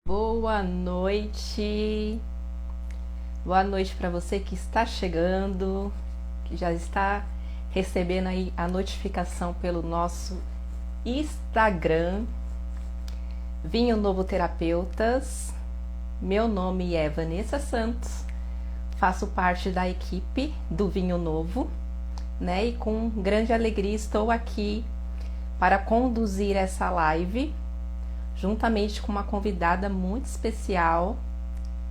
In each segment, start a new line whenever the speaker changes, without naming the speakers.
Boa noite. Boa noite para você que está chegando, que já está recebendo aí a notificação pelo nosso Instagram, Vinho Novo Terapeutas. Meu nome é Vanessa Santos, faço parte da equipe do Vinho Novo, né? E com grande alegria estou aqui para conduzir essa live, juntamente com uma convidada muito especial,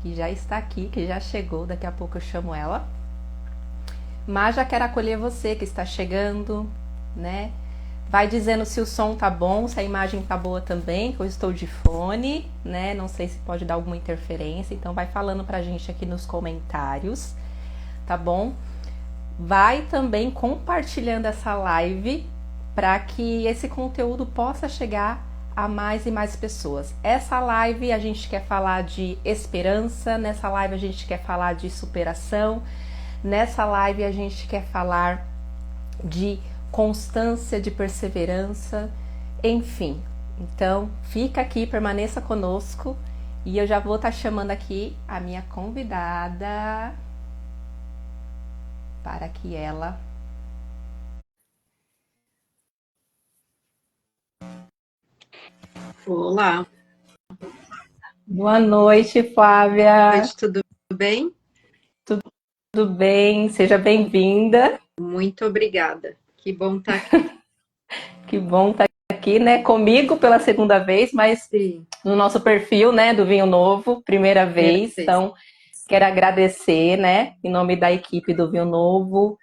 que já está aqui, que já chegou, daqui a pouco eu chamo ela. Mas já quero acolher você que está chegando, né? Vai dizendo se o som tá bom, se a imagem tá boa também, que eu estou de fone, né? Não sei se pode dar alguma interferência, então vai falando pra gente aqui nos comentários, tá bom? Vai também compartilhando essa live para que esse conteúdo possa chegar a mais e mais pessoas. Essa live a gente quer falar de esperança, nessa live a gente quer falar de superação, nessa live a gente quer falar de constância, de perseverança, enfim. Então, fica aqui, permaneça conosco e eu já vou estar chamando aqui a minha convidada para que ela...
Olá.
Boa noite, Flávia.
Boa noite, tudo bem?
Tudo bem? Seja bem-vinda.
Muito obrigada. Que bom estar aqui.
Que bom estar aqui, né? Comigo pela segunda vez, mas
Sim,
no nosso perfil, né, do Vinho Novo, primeira
primeira
vez.
vez.
Então, quero agradecer, né, em nome da equipe do Vinho Novo,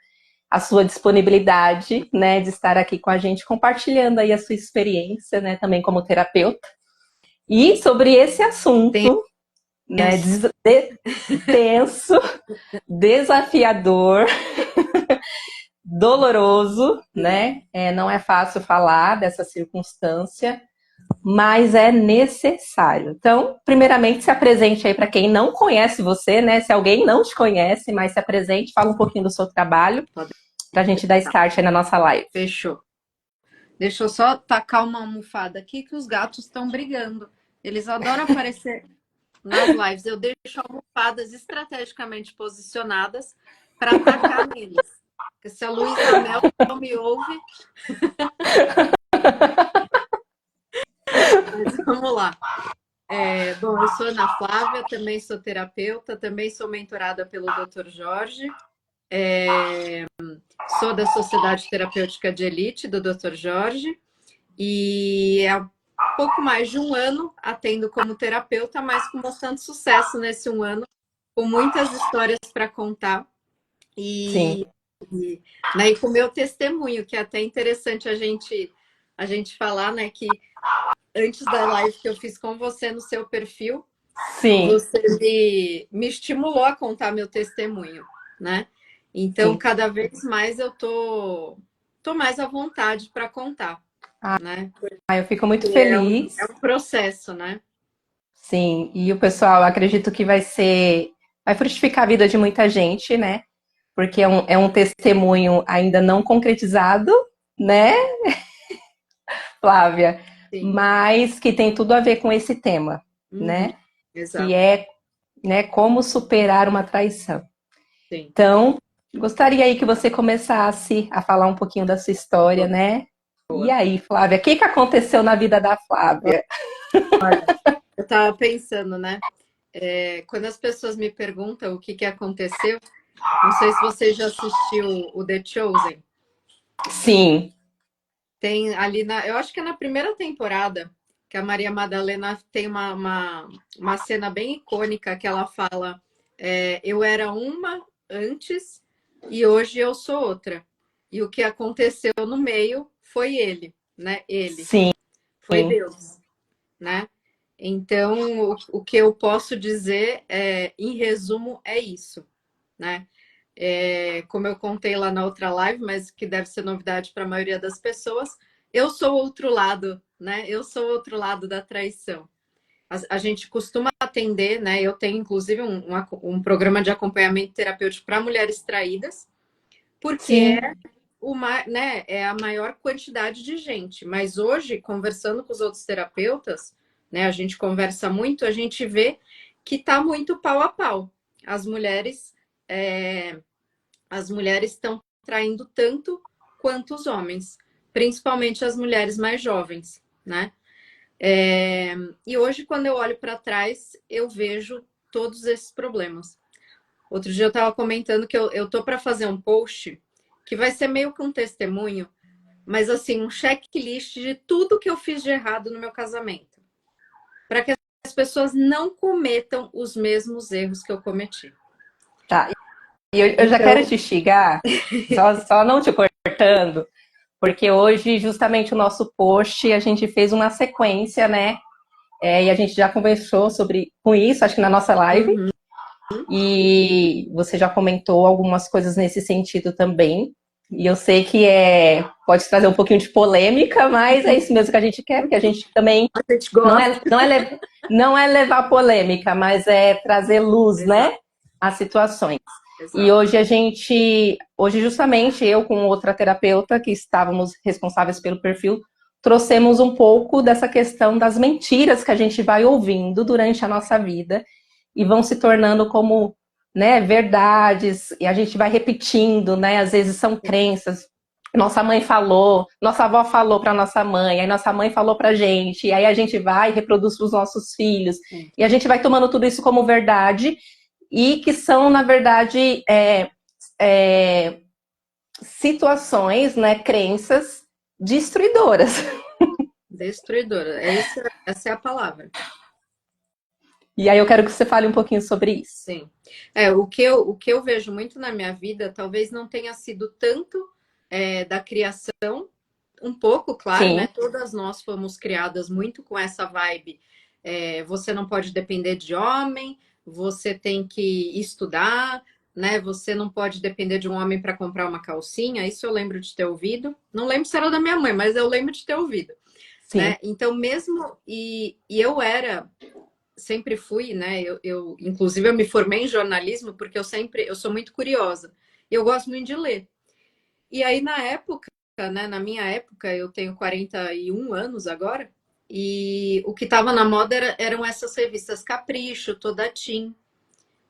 a sua disponibilidade, né, de estar aqui com a gente, compartilhando aí a sua experiência, né, também como terapeuta. E sobre esse assunto, né, tenso, desafiador, doloroso, né? Não é fácil falar dessa circunstância, mas é necessário. Então, primeiramente, se apresente aí para quem não conhece você, né? Se alguém não te conhece, mas se apresente, fala um pouquinho do seu trabalho, para a gente dar start aí na nossa live.
Fechou. Deixa eu só tacar uma almofada aqui que os gatos estão brigando. Eles adoram aparecer nas lives. Eu deixo almofadas estrategicamente posicionadas para atacar neles. Porque se a Luísa Mel não me ouve. Mas vamos lá. Bom, eu sou Ana Flávia, também sou terapeuta, também sou mentorada pelo Dr. Jorge. Sou da Sociedade Terapêutica de Elite, do Dr. Jorge, e há pouco mais de um ano atendo como terapeuta, mas com bastante sucesso nesse um ano, com muitas histórias para contar.
Sim.
Né, e com o meu testemunho, que é até interessante a gente falar, né, que antes da live que eu fiz com você no seu perfil,
Sim.
você me estimulou a contar meu testemunho, né? Então,
Sim.
cada vez mais eu tô mais à vontade para contar, né?
Eu fico muito
Porque
feliz.
é um processo, né?
Sim, e o pessoal, acredito que vai frutificar a vida de muita gente, né? Porque é um testemunho ainda não concretizado, né, Flávia?
Sim.
Mas que tem tudo a ver com esse tema,
Uhum.
né? Que
Exato.
é, né, como superar uma traição.
Sim.
Então, gostaria aí que você começasse a falar um pouquinho da sua história,
Boa.
né? E aí, Flávia, o que aconteceu na vida da Flávia?
Olha, eu estava pensando, né? Quando as pessoas me perguntam o que aconteceu, não sei se você já assistiu o The Chosen.
Sim,
Tem ali eu acho que é na primeira temporada que a Maria Madalena tem uma cena bem icônica que ela fala: eu era uma antes e hoje eu sou outra. E o que aconteceu no meio foi ele, né? Ele
sim,
foi Deus, né? Então, o que eu posso dizer, em resumo, é isso, né? Como eu contei lá na outra live, mas que deve ser novidade para a maioria das pessoas, eu sou o outro lado, né? Eu sou o outro lado da traição. A gente costuma atender, né? Eu tenho, inclusive, um programa de acompanhamento terapêutico para mulheres traídas, porque
sim,
né, é a maior quantidade de gente. Mas hoje, conversando com os outros terapeutas, né? A gente conversa muito, a gente vê que está muito pau a pau. As mulheres estão traindo tanto quanto os homens, principalmente as mulheres mais jovens, né? E hoje, quando eu olho para trás, eu vejo todos esses problemas. Outro dia eu estava comentando que eu tô para fazer um post que vai ser meio que um testemunho, mas assim, um checklist de tudo que eu fiz de errado no meu casamento, para que as pessoas não cometam os mesmos erros que eu cometi.
Tá. E eu já
Então,
quero te instigar, só não te cortando, porque hoje, justamente, o nosso post, a gente fez uma sequência, né? E a gente já conversou com isso, acho que na nossa live,
uhum,
e você já comentou algumas coisas nesse sentido também. E eu sei que pode trazer um pouquinho de polêmica, mas é isso mesmo que a gente quer, porque a gente também
a gente
não
gosta.
é, não é, não é levar polêmica, mas é trazer luz,
Exato,
né, às situações. E
exato.
hoje justamente eu com outra terapeuta que estávamos responsáveis pelo perfil, trouxemos um pouco dessa questão das mentiras que a gente vai ouvindo durante a nossa vida e vão se tornando como, né, verdades, e a gente vai repetindo, né, às vezes são crenças. Nossa mãe falou, nossa avó falou para nossa mãe, aí nossa mãe falou para gente, e aí a gente vai e reproduz para os nossos filhos, e a gente vai tomando tudo isso como verdade, e que são, na verdade, situações, né, crenças destruidoras.
Destruidora. Essa é a palavra.
E aí eu quero que você fale um pouquinho sobre isso.
Sim. O que eu vejo muito na minha vida, talvez não tenha sido tanto da criação, um pouco, claro,
Sim,
né? Todas nós fomos criadas muito com essa vibe. Você não pode depender de homem, você tem que estudar, né? Você não pode depender de um homem para comprar uma calcinha. Isso eu lembro de ter ouvido. Não lembro se era da minha mãe, mas eu lembro de ter ouvido,
sim,
né? Então, mesmo. E eu sempre fui, né? Inclusive, eu me formei em jornalismo porque eu sou muito curiosa. E eu gosto muito de ler. E aí, na época, né? Na minha época, eu tenho 41 anos agora, e o que estava na moda eram essas revistas Capricho, Toda Teen,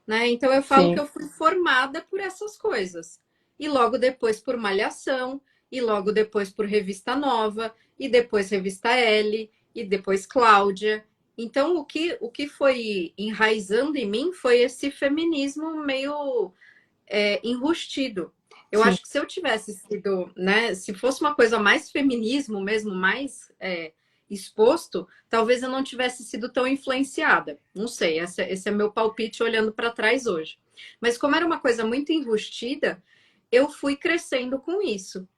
né? Então eu falo que
sim,
eu fui formada por essas coisas. E logo depois por Malhação, e logo depois por Revista Nova, e depois Revista L, e depois Cláudia. Então o que foi enraizando em mim foi esse feminismo meio enrustido. Eu
sim,
acho que se eu tivesse sido, né, se fosse uma coisa mais feminismo mesmo, mais exposto, talvez eu não tivesse sido tão influenciada. Não sei, esse é meu palpite olhando para trás hoje. Mas como era uma coisa muito enrustida, eu fui crescendo com isso.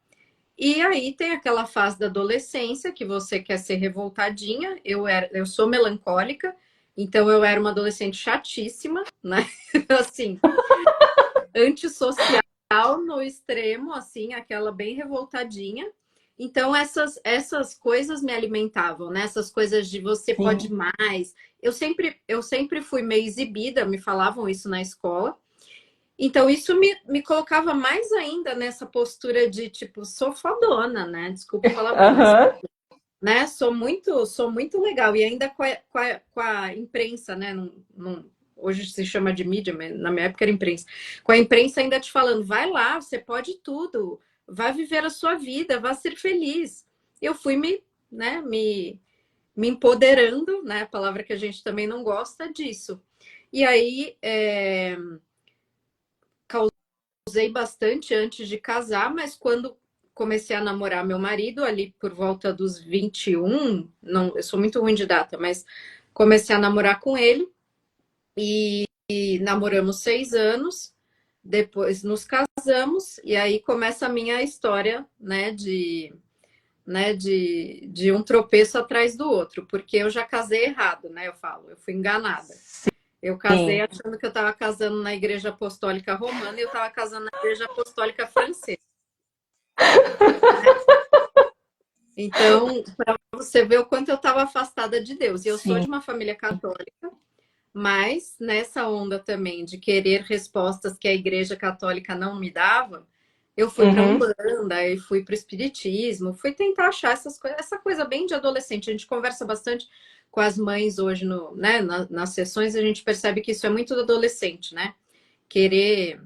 E aí tem aquela fase da adolescência que você quer ser revoltadinha. Eu sou melancólica, então eu era uma adolescente chatíssima, né? Assim, antissocial no extremo, assim, aquela bem revoltadinha. Então, essas coisas me alimentavam, né? Essas coisas de você pode
sim.
mais. Eu sempre fui meio exibida, me falavam isso na escola. Então, isso me colocava mais ainda nessa postura de, tipo, sou fodona, né? Desculpa o palavrão, mas,
Aham,
né? Sou muito legal. E ainda com a imprensa, né? Hoje se chama de mídia, mas na minha época era imprensa. Com a imprensa ainda te falando, vai lá, você pode tudo, vai viver a sua vida, vai ser feliz. Eu fui me empoderando, né? A palavra que a gente também não gosta disso. E aí causei bastante antes de casar, mas quando comecei a namorar meu marido, ali por volta dos 21, não, eu sou muito ruim de data, mas comecei a namorar com ele e namoramos 6 anos. Depois nos casamos e aí começa a minha história, de um tropeço atrás do outro, porque eu já casei errado, né? Eu falo, eu fui enganada. Eu casei
sim.
achando que eu estava casando na Igreja Apostólica Romana e eu estava casando na Igreja Apostólica Francesa. Então, para você ver o quanto eu estava afastada de Deus. E eu sou
Sim,
de uma família católica, mas nessa onda também de querer respostas que a Igreja Católica não me dava, Eu fui para
Uhum.
Umbanda, e fui para o Espiritismo, fui tentar achar essas coisas, essa coisa bem de adolescente. A gente conversa bastante com as mães hoje, né, nas sessões, a gente percebe que isso é muito do adolescente, né? Querer.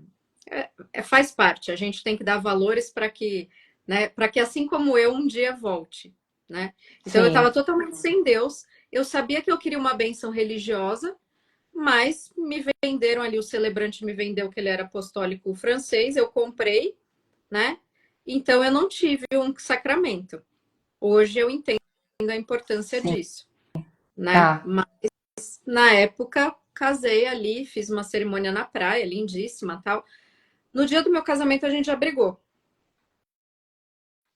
Faz parte, a gente tem que dar valores para que, né, para que assim como eu, um dia volte, né? Então eu
Sim,
estava totalmente sem Deus, eu sabia que eu queria uma bênção religiosa, mas me venderam ali, o celebrante me vendeu que ele era apostólico francês, eu comprei, né? Então eu não tive um sacramento. Hoje eu entendo a importância
sim.
disso, né?
Tá.
Mas na época casei ali, fiz uma cerimônia na praia, lindíssima, tal. No dia do meu casamento a gente já brigou,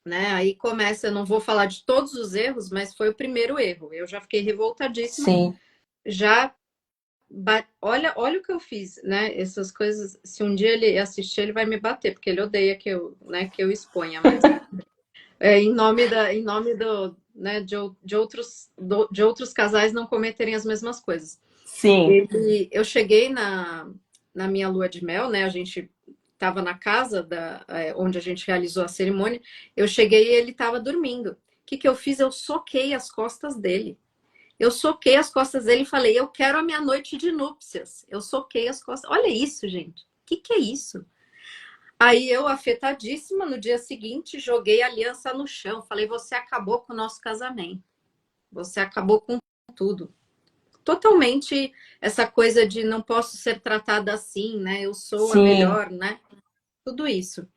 né? Aí começa, eu não vou falar de todos os erros, mas foi o primeiro erro. Eu já fiquei revoltadíssima,
Sim.
já olha o que eu fiz, né? Essas coisas, se um dia ele assistir, ele vai me bater, porque ele odeia que eu, né, que eu exponha, mas em nome do, né, de outros casais não cometerem as mesmas coisas.
Sim.
Eu cheguei na minha lua de mel, né? A gente estava na casa onde a gente realizou a cerimônia. Eu cheguei e ele estava dormindo. O que, que eu fiz? Eu soquei as costas dele. Eu soquei as costas dele e falei: Eu quero a minha noite de núpcias. Eu soquei as costas. Olha isso, gente. O que, que é isso? Aí eu, afetadíssima, no dia seguinte, joguei a aliança no chão. Falei: Você acabou com o nosso casamento. Você acabou com tudo. Totalmente essa coisa de não posso ser tratada assim, né? Eu sou a
Sim.
melhor, né? Tudo isso.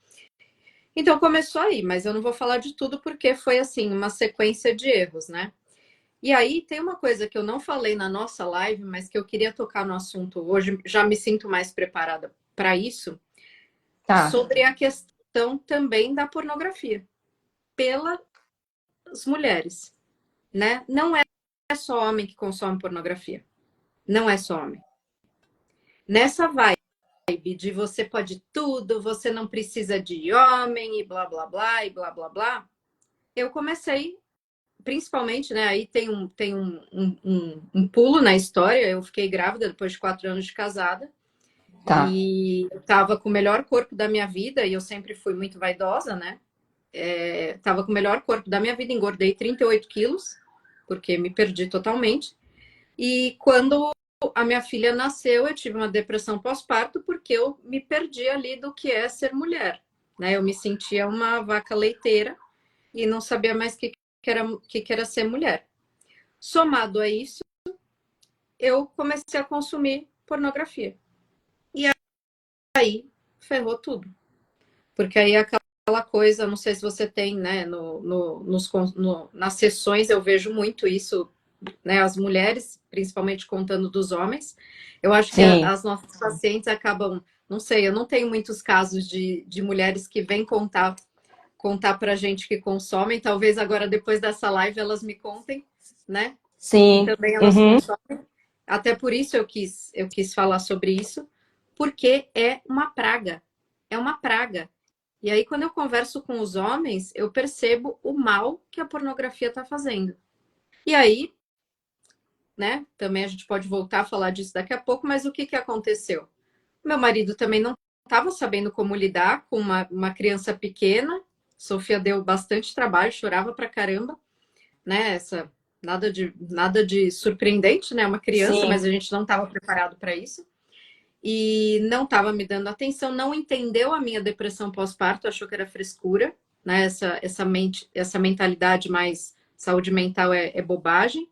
Então começou aí, mas eu não vou falar de tudo porque foi assim, uma sequência de erros, né? E aí tem uma coisa que eu não falei na nossa live, mas que eu queria tocar no assunto hoje, já me sinto mais preparada para isso,
Tá.
sobre a questão também da pornografia pelas mulheres, né? Não é só homem que consome pornografia. Não é só homem. Nessa vibe de você pode tudo, você não precisa de homem e blá blá blá e blá blá blá, eu comecei, principalmente, né? Aí tem um pulo na história. Eu fiquei grávida depois de 4 anos de casada
Tá.
e estava com o melhor corpo da minha vida, e eu sempre fui muito vaidosa, né? Tava com o melhor corpo da minha vida, engordei 38 quilos, porque me perdi totalmente. E quando a minha filha nasceu, eu tive uma depressão pós-parto, porque eu me perdi ali do que é ser mulher, né? Eu me sentia uma vaca leiteira e não sabia mais que era ser mulher. Somado a isso, eu comecei a consumir pornografia. E aí ferrou tudo. Porque aí aquela coisa, não sei se você tem, né, nas sessões eu vejo muito isso, né, as mulheres, principalmente contando dos homens. Eu acho que
Sim.
as nossas pacientes acabam, não sei, eu não tenho muitos casos de mulheres que vêm contar pra gente que consomem. Talvez agora, depois dessa live, elas me contem, né? Que
Sim.
também elas
Uhum.
consomem. Até por isso eu quis falar sobre isso, porque é uma praga. É uma praga. E aí, quando eu converso com os homens, eu percebo o mal que a pornografia está fazendo. E aí, né, também a gente pode voltar a falar disso daqui a pouco, mas o que, que aconteceu? Meu marido também não estava sabendo como lidar com uma criança pequena. Sofia deu bastante trabalho, chorava pra caramba, né? Nada de surpreendente, né? Uma criança, mas
Sim.
a gente não estava preparado para isso. E não estava me dando atenção, não entendeu a minha depressão pós-parto, achou que era frescura, né? Essa mentalidade mais saúde mental é bobagem.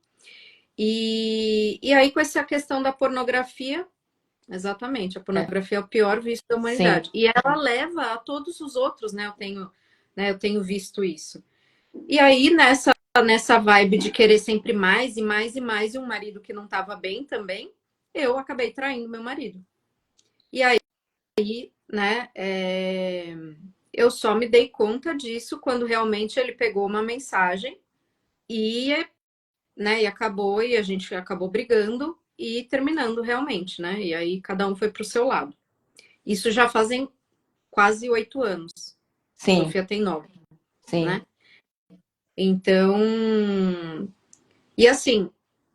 E aí, com essa questão da pornografia, exatamente, a
É.
pornografia é o pior vício da
Sim.
humanidade. E ela leva a todos os outros, né? Eu tenho visto isso. E aí, nessa vibe de querer sempre mais e mais e mais, e um marido que não estava bem também, eu acabei traindo meu marido. E aí, né, eu só me dei conta disso quando realmente ele pegou uma mensagem e, né, e acabou, e a gente acabou brigando e terminando realmente, né? E aí cada um foi pro seu lado. Isso já fazem quase 8 anos.
Sim.
Sofia tem 9,
Sim.
né? Então, e assim,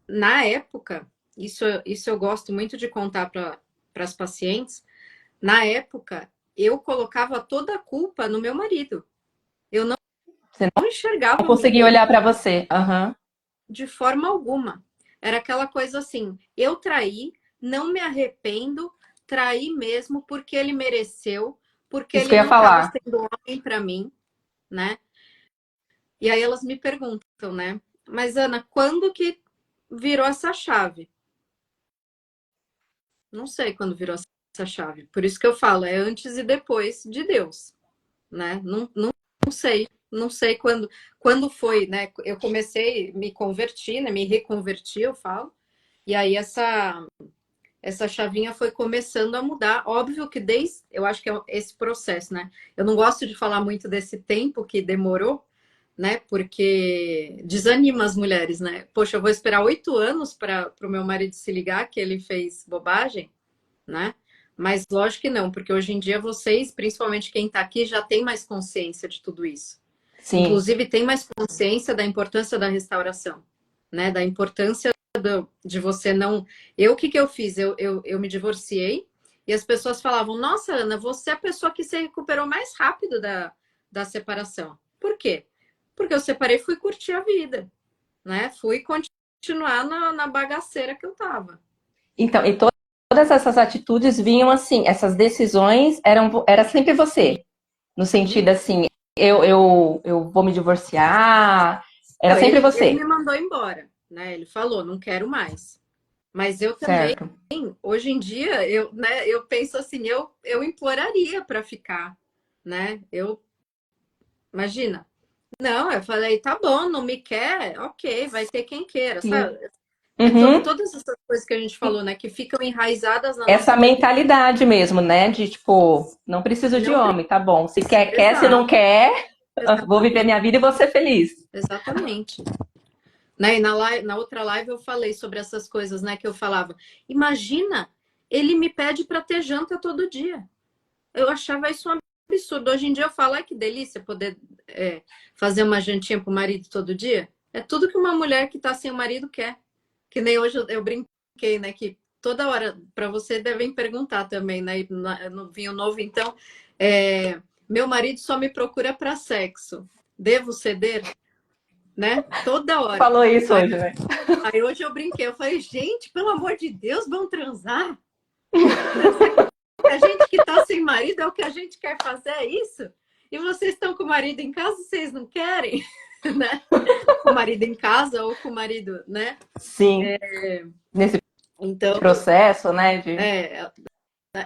na época, isso eu gosto muito de contar para as pacientes. Na época, eu colocava toda a culpa no meu marido. Eu
Você
não enxergava
não
o meu
conseguia
erro
olhar para você. Aham.
de forma alguma. Era aquela coisa assim: eu traí, não me arrependo, traí mesmo porque ele mereceu, porque
Isso que
ele
eu ia
não estava
falar.
sendo homem para mim, né? E aí elas me perguntam, né? Mas Ana, quando que virou essa chave? Não sei quando virou essa chave. Por isso que eu falo, é antes e depois de Deus, né? Não sei, não sei quando foi, né? Eu comecei, me converti, né? Me reconverti, eu falo. E aí essa chavinha foi começando a mudar. Óbvio que desde, eu acho que é esse processo, né? Eu não gosto de falar muito desse tempo que demorou, né? Porque desanima as mulheres, né? Poxa, eu vou esperar 8 anos para o meu marido se ligar que ele fez bobagem, né? Mas lógico que não, porque hoje em dia vocês, principalmente quem está aqui, já tem mais consciência de tudo isso.
Sim.
Inclusive, tem mais consciência da importância da restauração, né? Da importância de você não. O que eu fiz? Eu me divorciei e as pessoas falavam: Nossa, Ana, você é a pessoa que se recuperou mais rápido da separação. Por quê? Porque eu separei e fui curtir a vida, né? Fui continuar na bagaceira que eu tava.
Então, e todas essas atitudes vinham assim, essas decisões era sempre você. No
Sim.
sentido assim, eu vou me divorciar. Era
Não,
sempre
ele
você.
me mandou embora, né? Ele falou: Não quero mais. Mas eu também,
Certo.
hoje em dia, eu penso assim, eu imploraria para ficar, né? Eu, imagina. Não, eu falei, tá bom, não me quer, ok, vai ter quem queira,
Sim.
sabe?
Uhum.
Todas essas coisas que a gente falou, né, que ficam enraizadas na
Essa
nossa cabeça.
mentalidade mesmo, né? De tipo, não preciso de
Não
homem, tá bom. Se quer, quer, se não
precisar,
quer, vou viver
exatamente,
minha vida e vou ser feliz.
exatamente. Né? E na outra live eu falei sobre essas coisas, né, que eu falava. Imagina, ele me pede para ter janta todo dia. Eu achava isso um absurdo. Hoje em dia eu falo, ai que delícia poder fazer uma jantinha pro marido todo dia. É tudo que uma mulher que tá sem o marido quer. Que nem hoje eu brinquei, né? Que toda hora, para você, devem perguntar também, né? No vinho novo, então, meu marido só me procura para sexo. Devo ceder? Né? Toda hora.
Falou isso
Aí,
hoje, né?
aí hoje eu brinquei, eu falei, gente, pelo amor de Deus, vão transar? Né? A gente que está sem marido é o que a gente quer fazer, é isso? E vocês estão com o marido em casa, vocês não querem, né? Com o marido em casa ou com o marido, né?
Sim. Nesse
Então,
processo, né?
é,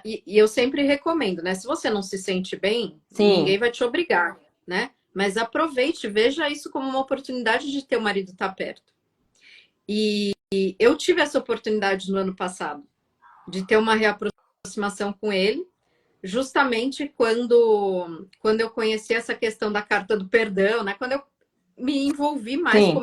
e eu sempre recomendo, né? Se você não se sente bem, ninguém
Sim,
vai te obrigar, né? Mas aproveite, veja isso como uma oportunidade de ter o marido estar perto. E eu tive essa oportunidade no ano passado, de ter uma reaproximação com ele, justamente quando eu conheci essa questão da carta do perdão, né? Quando eu me envolvi mais,
sim.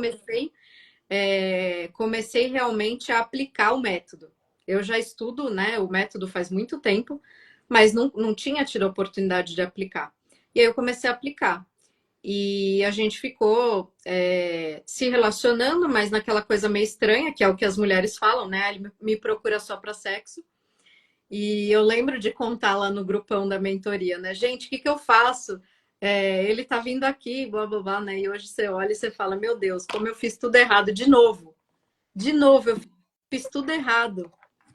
comecei realmente a aplicar o método. Eu já estudo, né, o método faz muito tempo, mas não tinha tido a oportunidade de aplicar. E aí eu comecei a aplicar. E a gente ficou se relacionando, mas naquela coisa meio estranha, que é o que as mulheres falam, né? Ele me procura só para sexo. E eu lembro de contar lá no grupão da mentoria, né? Gente, o que eu faço? Ele tá vindo aqui, blá blá blá, né? E hoje você olha e você fala: Meu Deus, como eu fiz tudo errado de novo. De novo, eu fiz tudo errado,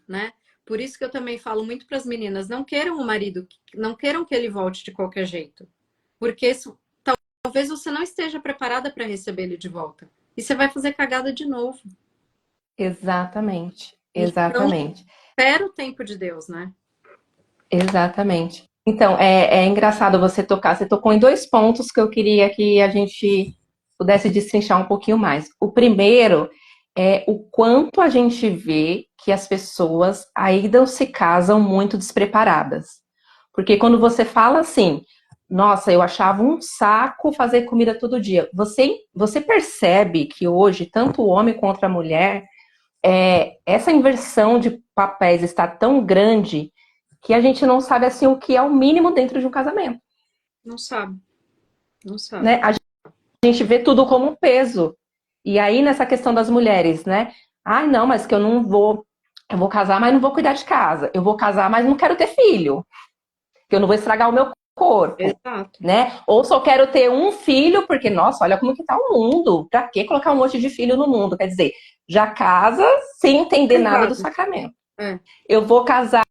né? Por isso que eu também falo muito para as meninas: não queiram o marido, não queiram que ele volte de qualquer jeito. Porque talvez você não esteja preparada para receber ele de volta. E você vai fazer cagada de novo.
Exatamente.
Então,
Exatamente.
espera o tempo de Deus, né?
Exatamente. Então, é engraçado você tocar. Você tocou em dois pontos que eu queria que a gente pudesse destrinchar um pouquinho mais. O primeiro é o quanto a gente vê que as pessoas ainda se casam muito despreparadas. Porque quando você fala assim, nossa, eu achava um saco fazer comida todo dia. Você percebe que hoje, tanto o homem quanto a mulher, essa inversão de papéis está tão grande que a gente não sabe assim o que é o mínimo dentro de um casamento,
Não sabe, não sabe.
né? A gente vê tudo como um peso. E aí nessa questão das mulheres, né? Ai, não, mas que eu vou casar, mas não vou cuidar de casa. Eu vou casar, mas não quero ter filho. que eu não vou estragar o meu corpo,
Exato.
né? Ou só quero ter um filho, porque, nossa, olha como que tá o mundo. Pra que colocar um monte de filho no mundo? Quer dizer, já casa sem entender nada do
Exato.
sacramento.
É.
Eu vou casar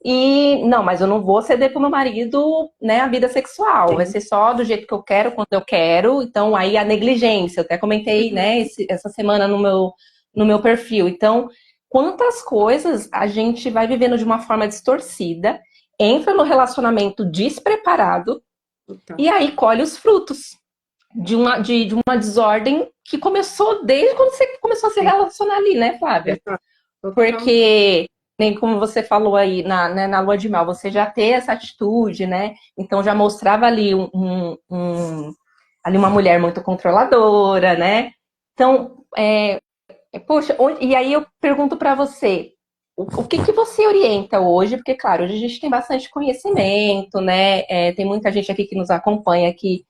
e não, mas eu não vou ceder pro meu marido, né, a vida sexual.
Sim.
Vai ser só do jeito que eu quero, quando eu quero. Então, aí a negligência. Eu até comentei, né, essa semana no meu perfil. Então, quantas coisas a gente vai vivendo de uma forma distorcida, entra no relacionamento despreparado
Total.
e aí colhe os frutos de uma desordem que começou desde quando você começou a se
Sim.
relacionar ali, né, Flávia?
Exato. Total.
Porque, nem como você falou aí na lua de mel, você já ter essa atitude, né? Então já mostrava ali ali uma mulher muito controladora, né? Então, poxa, e aí eu pergunto para você, o que que você orienta hoje? Porque, claro, hoje a gente tem bastante conhecimento, né? Tem muita gente aqui que nos acompanha que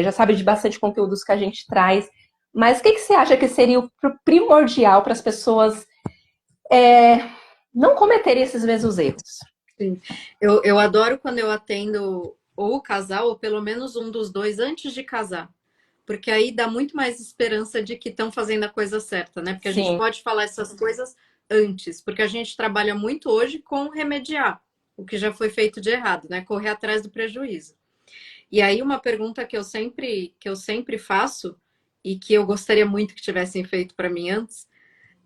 já sabe de bastante conteúdos que a gente traz. Mas o que que você acha que seria o primordial para as pessoas não cometerem esses mesmos erros?
Sim. Eu adoro quando eu atendo ou o casal, ou pelo menos um dos dois antes de casar. Porque aí dá muito mais esperança de que estão fazendo a coisa certa, né? Porque a gente
Sim,
pode falar essas coisas antes, porque a gente trabalha muito hoje com remediar o que já foi feito de errado, né? Correr atrás do prejuízo. E aí uma pergunta que eu sempre faço e que eu gostaria muito que tivessem feito para mim antes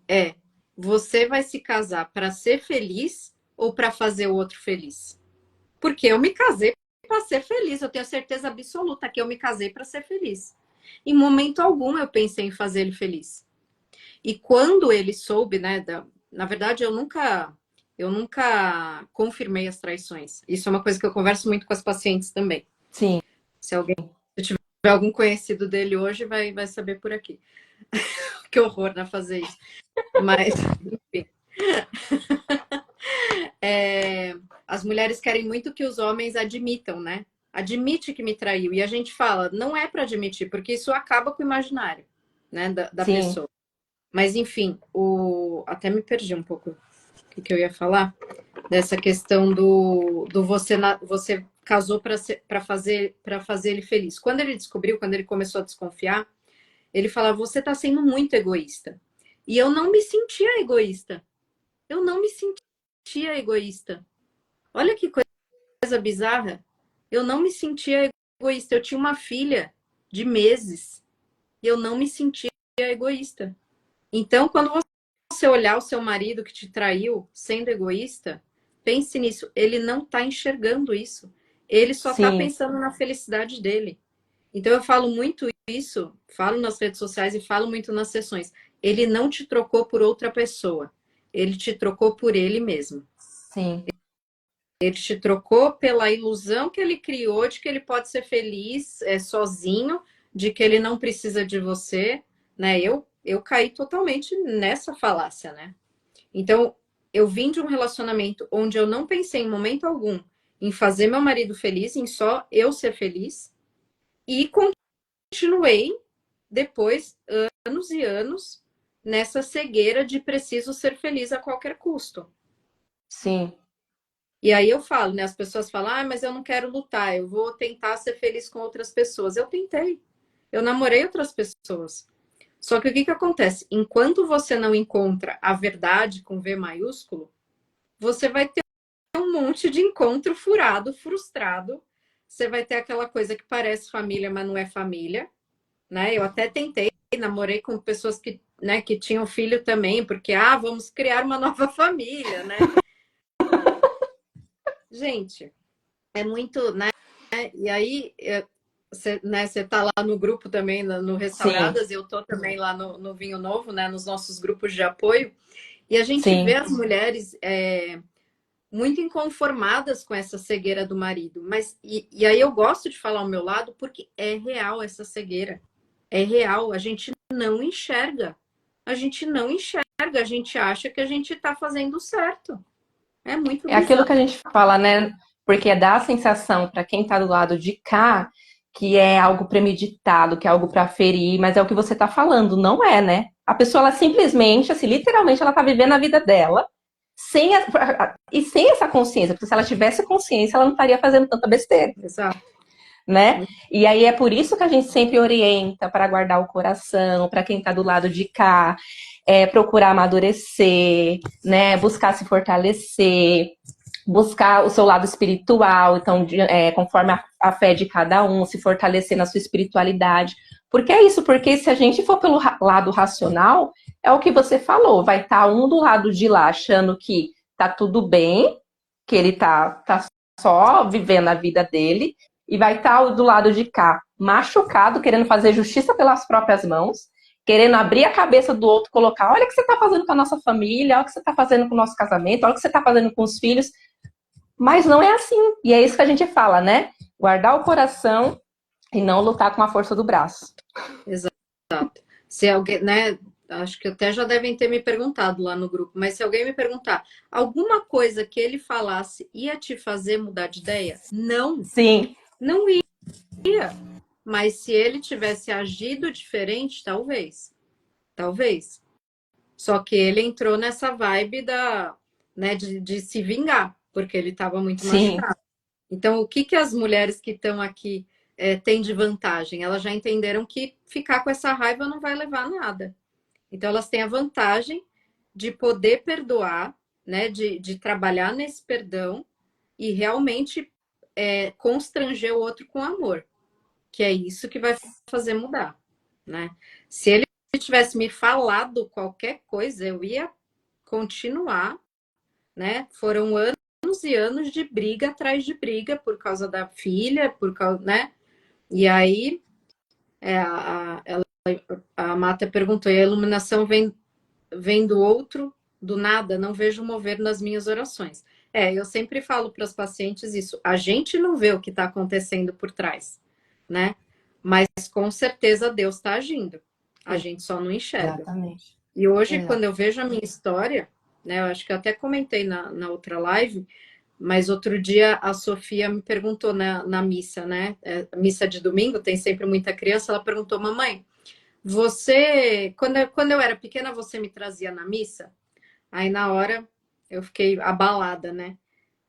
é: você vai se casar para ser feliz ou para fazer o outro feliz? Porque eu me casei para ser feliz, eu tenho certeza absoluta que eu me casei para ser feliz. Em momento algum eu pensei em fazer ele feliz. E quando ele soube, né, na verdade eu nunca confirmei as traições. Isso é uma coisa que eu converso muito com as pacientes também.
sim,
Se alguém se tiver algum conhecido dele hoje vai saber por aqui. Que horror, né, fazer isso. Mas, enfim. As mulheres querem muito que os homens admitam, né? Admite que me traiu. E a gente fala, não é para admitir, porque isso acaba com o imaginário, né, da
sim,
pessoa. Mas, enfim, até me perdi um pouco o que eu ia falar. Dessa questão do você casou para fazer ele feliz. Quando ele descobriu, quando ele começou a desconfiar, ele falava, você está sendo muito egoísta. E eu não me sentia egoísta. Eu não me sentia egoísta. Olha que coisa bizarra. Eu não me sentia egoísta. Eu tinha uma filha de meses e eu não me sentia egoísta. Então, quando você olhar o seu marido que te traiu sendo egoísta, pense nisso. Ele não está enxergando isso. Ele só está
sim,
pensando na felicidade dele. Então, eu falo muito isso, falo nas redes sociais e falo muito nas sessões. Ele não te trocou por outra pessoa. Ele te trocou por ele mesmo.
sim,
Ele te trocou pela ilusão que ele criou de que ele pode ser feliz sozinho, de que ele não precisa de você, né? Eu caí totalmente nessa falácia, né? Então, eu vim de um relacionamento onde eu não pensei em momento algum em fazer meu marido feliz, em só eu ser feliz, e continuei depois, anos e anos, nessa cegueira de preciso ser feliz a qualquer custo.
sim,
E aí eu falo, né? As pessoas falam, mas eu não quero lutar, eu vou tentar ser feliz com outras pessoas. Eu tentei. Eu namorei outras pessoas. Só que o que que acontece? Enquanto você não encontra a verdade com V maiúsculo, você vai ter um monte de encontro furado, frustrado. Você vai ter aquela coisa que parece família, mas não é família, né? Eu até tentei, namorei com pessoas que tinham filho também, porque, vamos criar uma nova família, né? Gente, é muito, né? E aí, você tá lá no grupo também, no
sim,
Restauradas, e eu tô também lá no Vinho Novo, né? Nos nossos grupos de apoio. E a gente vê
sim.
as mulheres muito inconformadas com essa cegueira do marido. Mas, e aí eu gosto de falar ao meu lado, porque é real essa cegueira. É real, a gente não enxerga. A gente não enxerga, a gente acha que a gente tá fazendo certo. É muito
É aquilo que a
bizarro.
gente fala, né? Porque dá a sensação para quem tá do lado de cá que é algo premeditado, que é algo para ferir, mas é o que você tá falando, não é, né? A pessoa, ela simplesmente, assim, literalmente, ela tá vivendo a vida dela, e sem essa consciência, porque se ela tivesse consciência, ela não estaria fazendo tanta besteira.
Exato.
Né? E aí é por isso que a gente sempre orienta para guardar o coração, para quem está do lado de cá, procurar amadurecer, né? Buscar se fortalecer, buscar o seu lado espiritual, então, conforme a fé de cada um, se fortalecer na sua espiritualidade. Porque é isso, porque se a gente for pelo lado racional, é o que você falou, vai estar um do lado de lá achando que tá tudo bem, que ele tá só vivendo a vida dele, e vai estar do lado de cá machucado, querendo fazer justiça pelas próprias mãos, querendo abrir a cabeça do outro, colocar, olha o que você está fazendo com a nossa família, olha o que você está fazendo com o nosso casamento, olha o que você está fazendo com os filhos. Mas não é assim. E é isso que a gente fala, né? Guardar o coração e não lutar com a força do braço.
Exato. Se alguém, né? Acho que até já devem ter me perguntado lá no grupo, mas se alguém me perguntar alguma coisa que ele falasse ia te fazer mudar de ideia? Não.
Sim.
Não ia. Mas se ele tivesse agido diferente, talvez. Talvez. Só que ele entrou nessa vibe né, de se vingar, porque ele estava muito machucado. Então, o que as mulheres que estão aqui têm de vantagem? Elas já entenderam que ficar com essa raiva não vai levar a nada. Então, elas têm a vantagem de poder perdoar, né, de trabalhar nesse perdão e realmente constranger o outro com amor, que é isso que vai fazer mudar, né? Se ele tivesse me falado qualquer coisa, eu ia continuar, né? Foram anos e anos de briga atrás de briga por causa da filha, por causa, né? E aí a Mata perguntou: e a iluminação vem do outro, do nada, não vejo mover nas minhas orações. Eu sempre falo para os pacientes isso: a gente não vê o que está acontecendo por trás, né? Mas com certeza Deus está agindo. A gente só não enxerga.
Exatamente.
E hoje, quando eu vejo a minha história, né? Eu acho que eu até comentei na outra live, mas outro dia a Sofia me perguntou na missa, né? Missa de domingo, tem sempre muita criança. Ela perguntou: mamãe, você, quando eu era pequena, você me trazia na missa? Aí na hora eu fiquei abalada, né?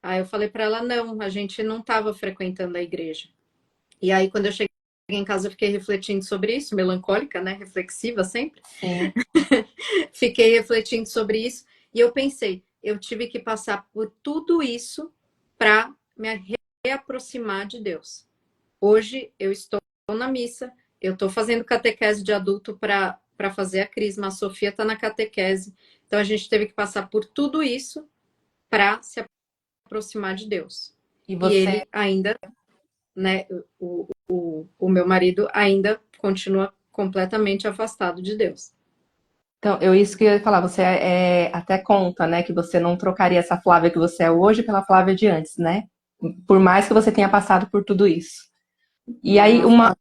Aí eu falei para ela: não, a gente não estava frequentando a igreja. E aí quando eu cheguei em casa eu fiquei refletindo sobre isso, melancólica, né? Reflexiva sempre.
Sim.
Fiquei refletindo sobre isso e eu pensei: eu tive que passar por tudo isso para me reaproximar de Deus. Hoje eu estou na missa, eu estou fazendo catequese de adulto para fazer a crisma, a Sofia está na catequese. Então a gente teve que passar por tudo isso para se aproximar de Deus.
E
ele ainda, né, o meu marido ainda continua completamente afastado de Deus.
Então, isso que eu ia falar, você até conta, né, que você não trocaria essa Flávia que você é hoje pela Flávia de antes, né? Por mais que você tenha passado por tudo isso. E aí, uma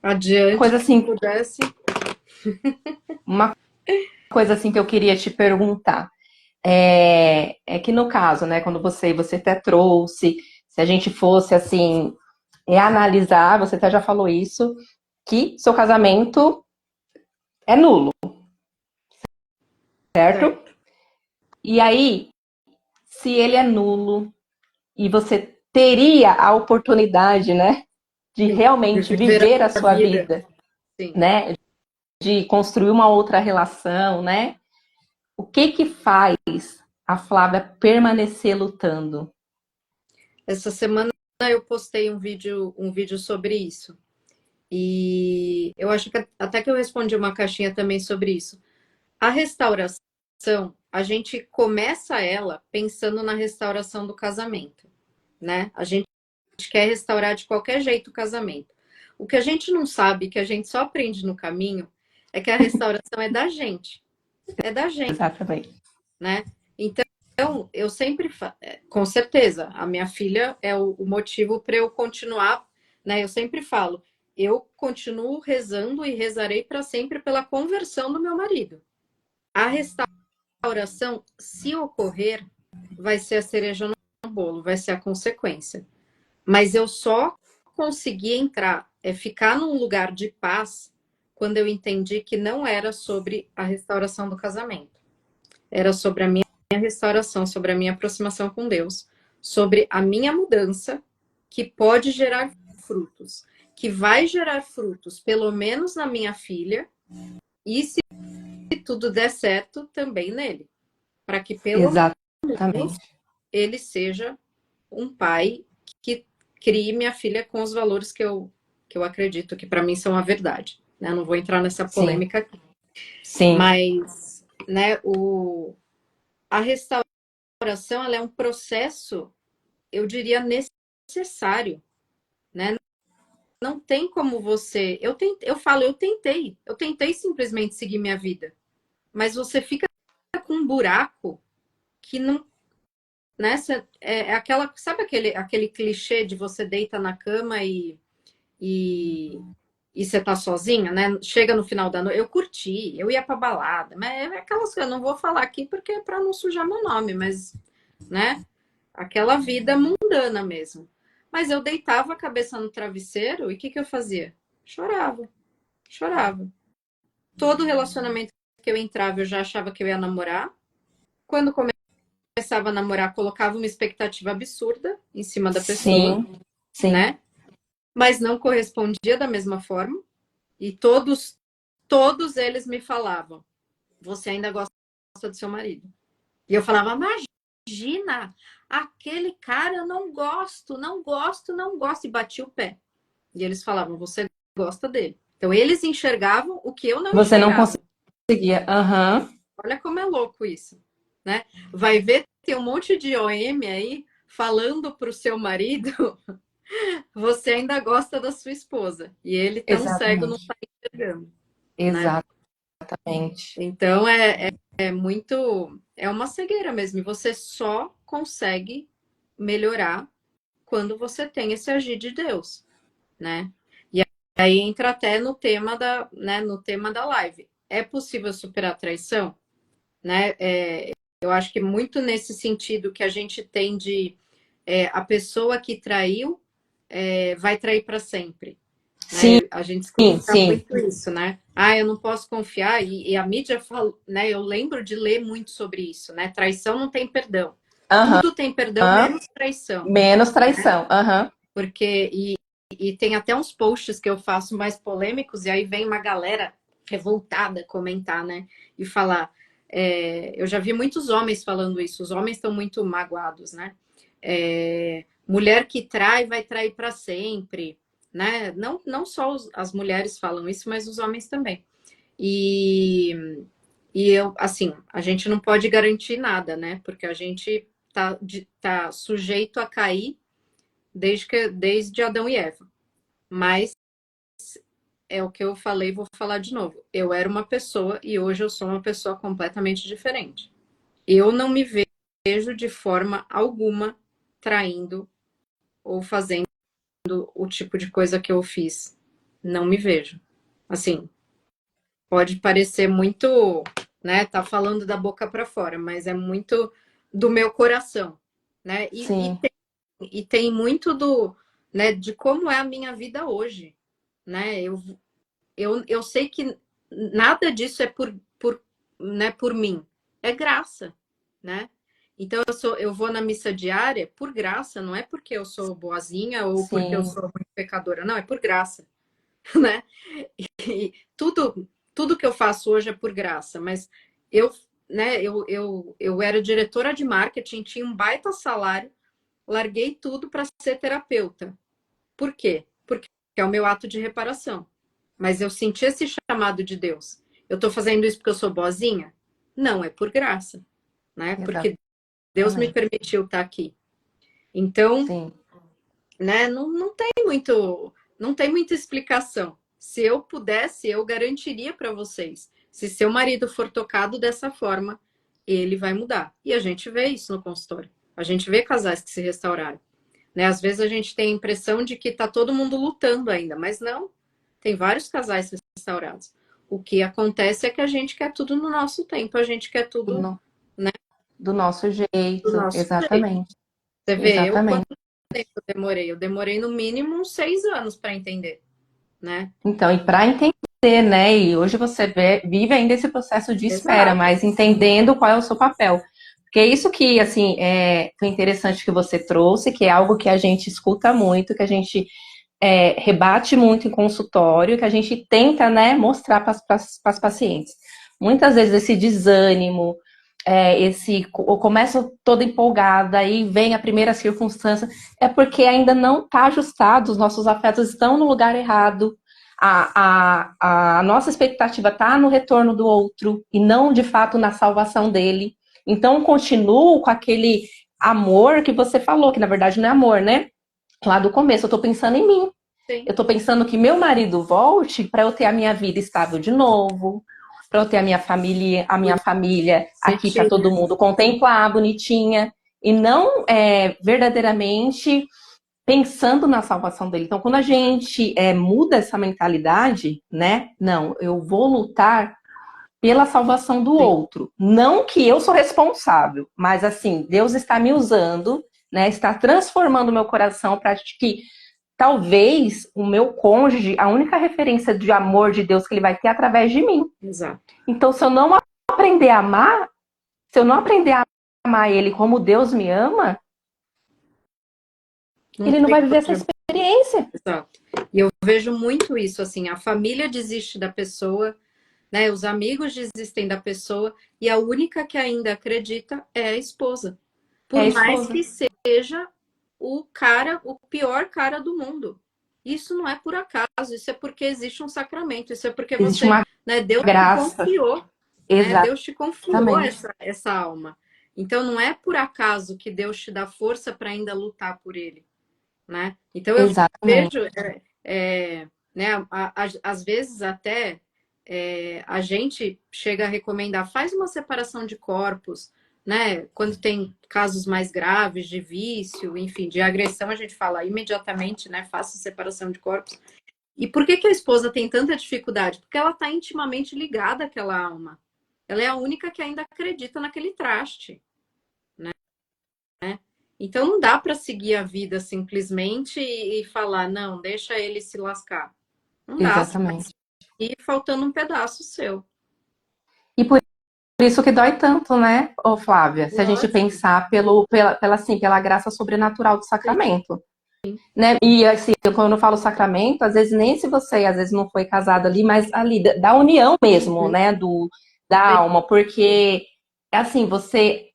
adiante,
coisa assim,
pudesse.
uma coisa assim que eu queria te perguntar. Que no caso, né, quando você até trouxe, se a gente fosse assim, analisar, você até já falou isso, que seu casamento é nulo, certo? E aí, se ele é nulo e você teria a oportunidade, né, de realmente viver a sua vida, né, de construir uma outra relação, né? O que faz a Flávia permanecer lutando?
Essa semana eu postei um vídeo sobre isso. E eu acho que até que eu respondi uma caixinha também sobre isso. A restauração, a gente começa ela pensando na restauração do casamento, né? A gente quer restaurar de qualquer jeito o casamento. O que a gente não sabe, que a gente só aprende no caminho, é que a restauração é da gente. É da gente.
Exatamente.
Né? Então, eu sempre, com certeza, a minha filha é o motivo para eu continuar, né? Eu sempre falo, eu continuo rezando e rezarei para sempre pela conversão do meu marido. A restauração, se ocorrer, vai ser a cereja no bolo, vai ser a consequência. Mas eu só consegui entrar, ficar num lugar de paz, quando eu entendi que não era sobre a restauração do casamento. era sobre a minha restauração, sobre a minha aproximação com Deus, sobre a minha mudança, que pode gerar frutos, que vai gerar frutos, pelo menos na minha filha, e se tudo der certo, também nele, para que pelo menos
Exatamente.
ele seja um pai que crie minha filha com os valores que eu acredito que para mim são a verdade. Né? Não vou entrar nessa
Sim,
polêmica aqui.
sim,
Mas né, a restauração ela é um processo, eu diria, necessário. Né? Não tem como você. Eu tentei simplesmente seguir minha vida. Mas você fica com um buraco que não. Né, é aquela. Sabe aquele clichê de você deita na cama e, e você tá sozinha, né? Chega no final da noite, eu curti, eu ia pra balada, mas é aquelas coisas, eu não vou falar aqui porque é pra não sujar meu nome, mas, né? Aquela vida mundana mesmo. Mas eu deitava a cabeça no travesseiro e o que que eu fazia? Chorava, chorava. Todo relacionamento que eu entrava, eu já achava que eu ia namorar. Quando começava a namorar, colocava uma expectativa absurda em cima da pessoa,
sim, sim.
né? Mas não correspondia da mesma forma. E todos eles me falavam: você ainda gosta do seu marido? E eu falava: imagina, aquele cara eu não gosto, não gosto, não gosto. E bati o pé. E eles falavam: você gosta dele. Então eles enxergavam o que eu não
Você não
enxergava.
conseguia. Aham.
Olha como é louco isso, né? Vai ver, tem um monte de OM aí falando para o seu marido: você ainda gosta da sua esposa. E ele tão cego não
Exatamente.
está enxergando, né?
Exatamente.
Então é muito. É uma cegueira mesmo. E você só consegue melhorar quando você tem esse agir de Deus, né? E aí entra até no tema né, no tema da live. É possível superar a traição? Né? Eu acho que muito nesse sentido que a gente tem de a pessoa que traiu vai trair para sempre.
Sim,
Né? A gente escuta
sim.
muito isso, né? Ah, eu não posso confiar, e a mídia fala, né? Eu lembro de ler muito sobre isso, né? Traição não tem perdão.
Aham.
Tudo tem perdão, menos traição.
Menos traição. Aham.
Porque, e tem até uns posts que eu faço mais polêmicos, e aí vem uma galera revoltada comentar, né? E falar. Eu já vi muitos homens falando isso, os homens estão muito magoados, né? Mulher que trai vai trair para sempre, né? Não só as mulheres falam isso, mas os homens também. E, assim, a gente não pode garantir nada, né? Porque a gente tá sujeito a cair desde Adão e Eva. Mas é o que eu falei, vou falar de novo. Eu era uma pessoa e hoje eu sou uma pessoa completamente diferente. Eu não me vejo de forma alguma traindo ou fazendo o tipo de coisa que eu fiz. Não me vejo. Assim, pode parecer muito, né? Tá falando da boca para fora, mas é muito do meu coração, né?
Sim.
E tem muito né, de como é a minha vida hoje, né? Eu sei que nada disso é né, por mim, é graça, né? Então eu vou na missa diária por graça, não é porque eu sou boazinha ou porque eu
Sim.
sou muito pecadora, não, é por graça, né? E tudo que eu faço hoje é por graça, mas eu, né, eu era diretora de marketing, tinha um baita salário, larguei tudo para ser terapeuta. Por quê? Porque é o meu ato de reparação. Mas eu senti esse chamado de Deus. Eu estou fazendo isso porque eu sou boazinha? Não, é por graça, né? Porque Deus me
Exatamente.
permitiu estar aqui. Então,
Sim.
né, não tem muita explicação. Se eu pudesse, eu garantiria para vocês. Se seu marido for tocado dessa forma, ele vai mudar. E a gente vê isso no consultório. A gente vê casais que se restauraram. Né? Às vezes a gente tem a impressão de que está todo mundo lutando ainda, mas não. Tem vários casais restaurados. O que acontece é que a gente quer tudo no nosso tempo, a gente quer tudo,
No-
né,
do nosso
do
jeito.
nosso jeito.
Exatamente.
Você vê, eu quanto
Exatamente.
tempo eu demorei? Eu demorei no mínimo uns 6 anos para entender, né?
Então, e para entender né? E hoje você vive ainda esse processo de espera,
Exato.
mas entendendo qual é o seu papel. Porque isso que, assim, foi interessante que você trouxe, que é algo que a gente escuta muito, que a gente rebate muito em consultório, que a gente tenta, né, mostrar para as pacientes. Muitas vezes esse desânimo, eu começo toda empolgada, aí vem a primeira circunstância, é porque ainda não está ajustado, os nossos afetos estão no lugar errado, a nossa expectativa está no retorno do outro e não, de fato, na salvação dele. Então, continuo com aquele amor que você falou, que na verdade não é amor, né? Lá do começo, eu tô pensando em mim.
Sim.
Eu tô pensando que meu marido volte para eu ter a minha vida estável de novo, para eu ter a minha família aqui para todo
Bonitinha.
mundo contemplar, bonitinha, e não verdadeiramente pensando na salvação dele. Então, quando a gente muda essa mentalidade, né? Não, eu vou lutar pela salvação do
Sim.
outro. Não que eu sou responsável, mas assim, Deus está me usando, né? Está transformando o meu coração para que talvez o meu cônjuge, a única referência de amor de Deus que ele vai ter é através de mim.
Exato.
Então, se eu não aprender a amar, se eu não aprender a amar ele como Deus me ama,
Não
ele não
tem
vai viver essa
outra.
experiência.
Exato. E eu vejo muito isso, assim, a família desiste da pessoa, né? Os amigos desistem da pessoa e a única que ainda acredita é a esposa.
É
Por
a
mais
esposa.
que seja o cara, o pior cara do mundo. Isso não é por acaso, isso é porque existe um sacramento, isso é porque
Existe
você,
uma
né, Deus te
graça.
confiou, né? Deus te confiou
Exatamente.
essa alma. Então não é por acaso que Deus te dá força para ainda lutar por ele, né? Então eu
Exatamente.
vejo, né, às vezes até a gente chega a recomendar, faz uma separação de corpos, né? Quando tem casos mais graves de vício, enfim, de agressão, a gente fala imediatamente, né? Faça separação de corpos. E por que que a esposa tem tanta dificuldade? Porque ela está intimamente ligada àquela alma. Ela é a única que ainda acredita naquele traste. Então não dá para seguir a vida simplesmente e falar, não, deixa ele se lascar. Não dá, você vai
Exatamente.
seguir faltando um pedaço seu.
E por isso que dói tanto, né, ô Flávia? Se a gente
Lógico.
pensar assim, pela graça sobrenatural do sacramento.
Sim.
Né? E assim, quando eu falo sacramento, às vezes nem se você às vezes não foi casado ali, mas ali da união mesmo,
Uhum.
né, da
Sim.
alma, porque é assim,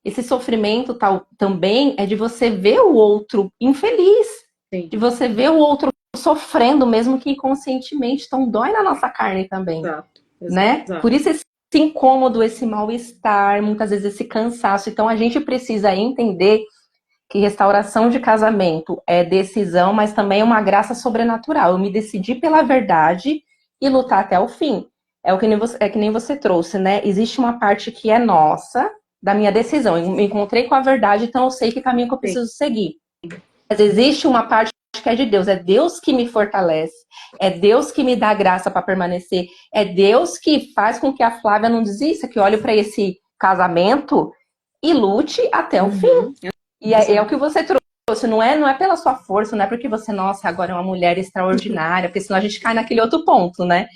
esse sofrimento tal também é de você ver o outro infeliz,
Sim.
de você ver o outro sofrendo, mesmo que inconscientemente, então dói na nossa carne também,
Exato.
né?
Exato.
Por isso esse incômodo, esse mal-estar, muitas vezes esse cansaço. Então a gente precisa entender que restauração de casamento é decisão, mas também é uma graça sobrenatural. Eu me decidi pela verdade e lutar até o fim. É que nem você trouxe, né? Existe uma parte que é nossa, da minha decisão. Eu me encontrei com a verdade, então eu sei que caminho que eu
Sim.
preciso seguir. Mas existe uma parte que é de Deus. É Deus que me fortalece. É Deus que me dá graça para permanecer. É Deus que faz com que a Flávia não desista, que olhe para esse casamento e lute até o fim.
Uhum.
E é o que você trouxe, não é pela sua força, não é porque você, nossa, agora é uma mulher extraordinária, porque senão a gente cai naquele outro ponto, né?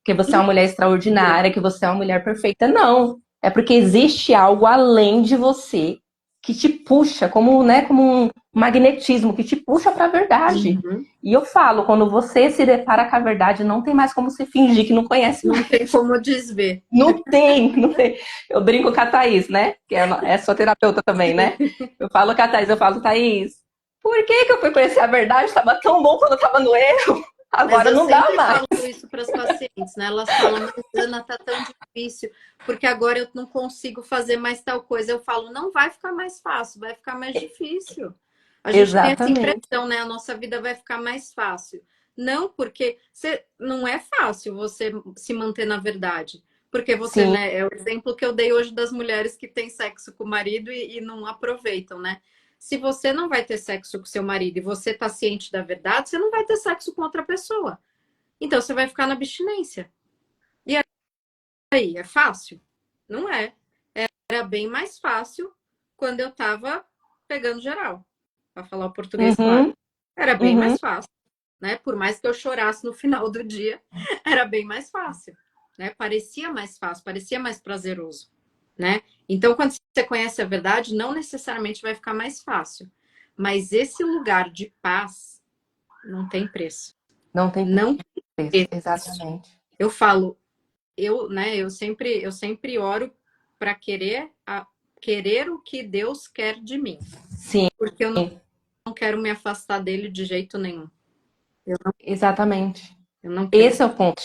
Que você é uma mulher extraordinária, que você é uma mulher perfeita. Não. É porque existe algo além de você que te puxa, como, né, como um magnetismo, que te puxa para a verdade.
Uhum.
E eu falo, quando você se depara com a verdade, não tem mais como você fingir que não conhece
Não
mais.
tem como desver.
Não tem, não tem. Eu brinco com a Thaís, né? Que é sua terapeuta também, né? Eu falo com a Thaís, eu falo, Thaís, por que eu fui conhecer a verdade? Estava tão bom quando eu estava no erro.
Mas
Agora
eu
não dá
sempre
mais.
falo isso para as pacientes, né? Elas falam, mas Ana, tá tão difícil, porque agora eu não consigo fazer mais tal coisa. Eu falo, não vai ficar mais fácil, vai ficar mais difícil. A gente tem essa
Exatamente.
impressão, né? A nossa vida vai ficar mais fácil. Não, porque não é fácil você se manter na verdade. Porque você,
Sim,
né? É o exemplo que eu dei hoje das mulheres que têm sexo com o marido e não aproveitam, né? Se você não vai ter sexo com seu marido e você está ciente da verdade, você não vai ter sexo com outra pessoa. Então você vai ficar na abstinência. E aí, é fácil? Não é. Era bem mais fácil quando eu estava pegando geral, para falar o português claro.
uhum,
Era bem
uhum.
mais fácil. né? Por mais que eu chorasse no final do dia, era bem mais fácil, né? Parecia mais fácil, parecia mais prazeroso, né? Então, quando você conhece a verdade, não necessariamente vai ficar mais fácil, mas esse lugar de paz não tem preço.
Não tem
Não
preço,
tem preço.
exatamente.
Eu falo, né, eu sempre oro para querer o que Deus quer de mim,
Sim,
porque eu não quero me afastar dele de jeito nenhum.
exatamente.
Eu não quero.
Esse é o ponto.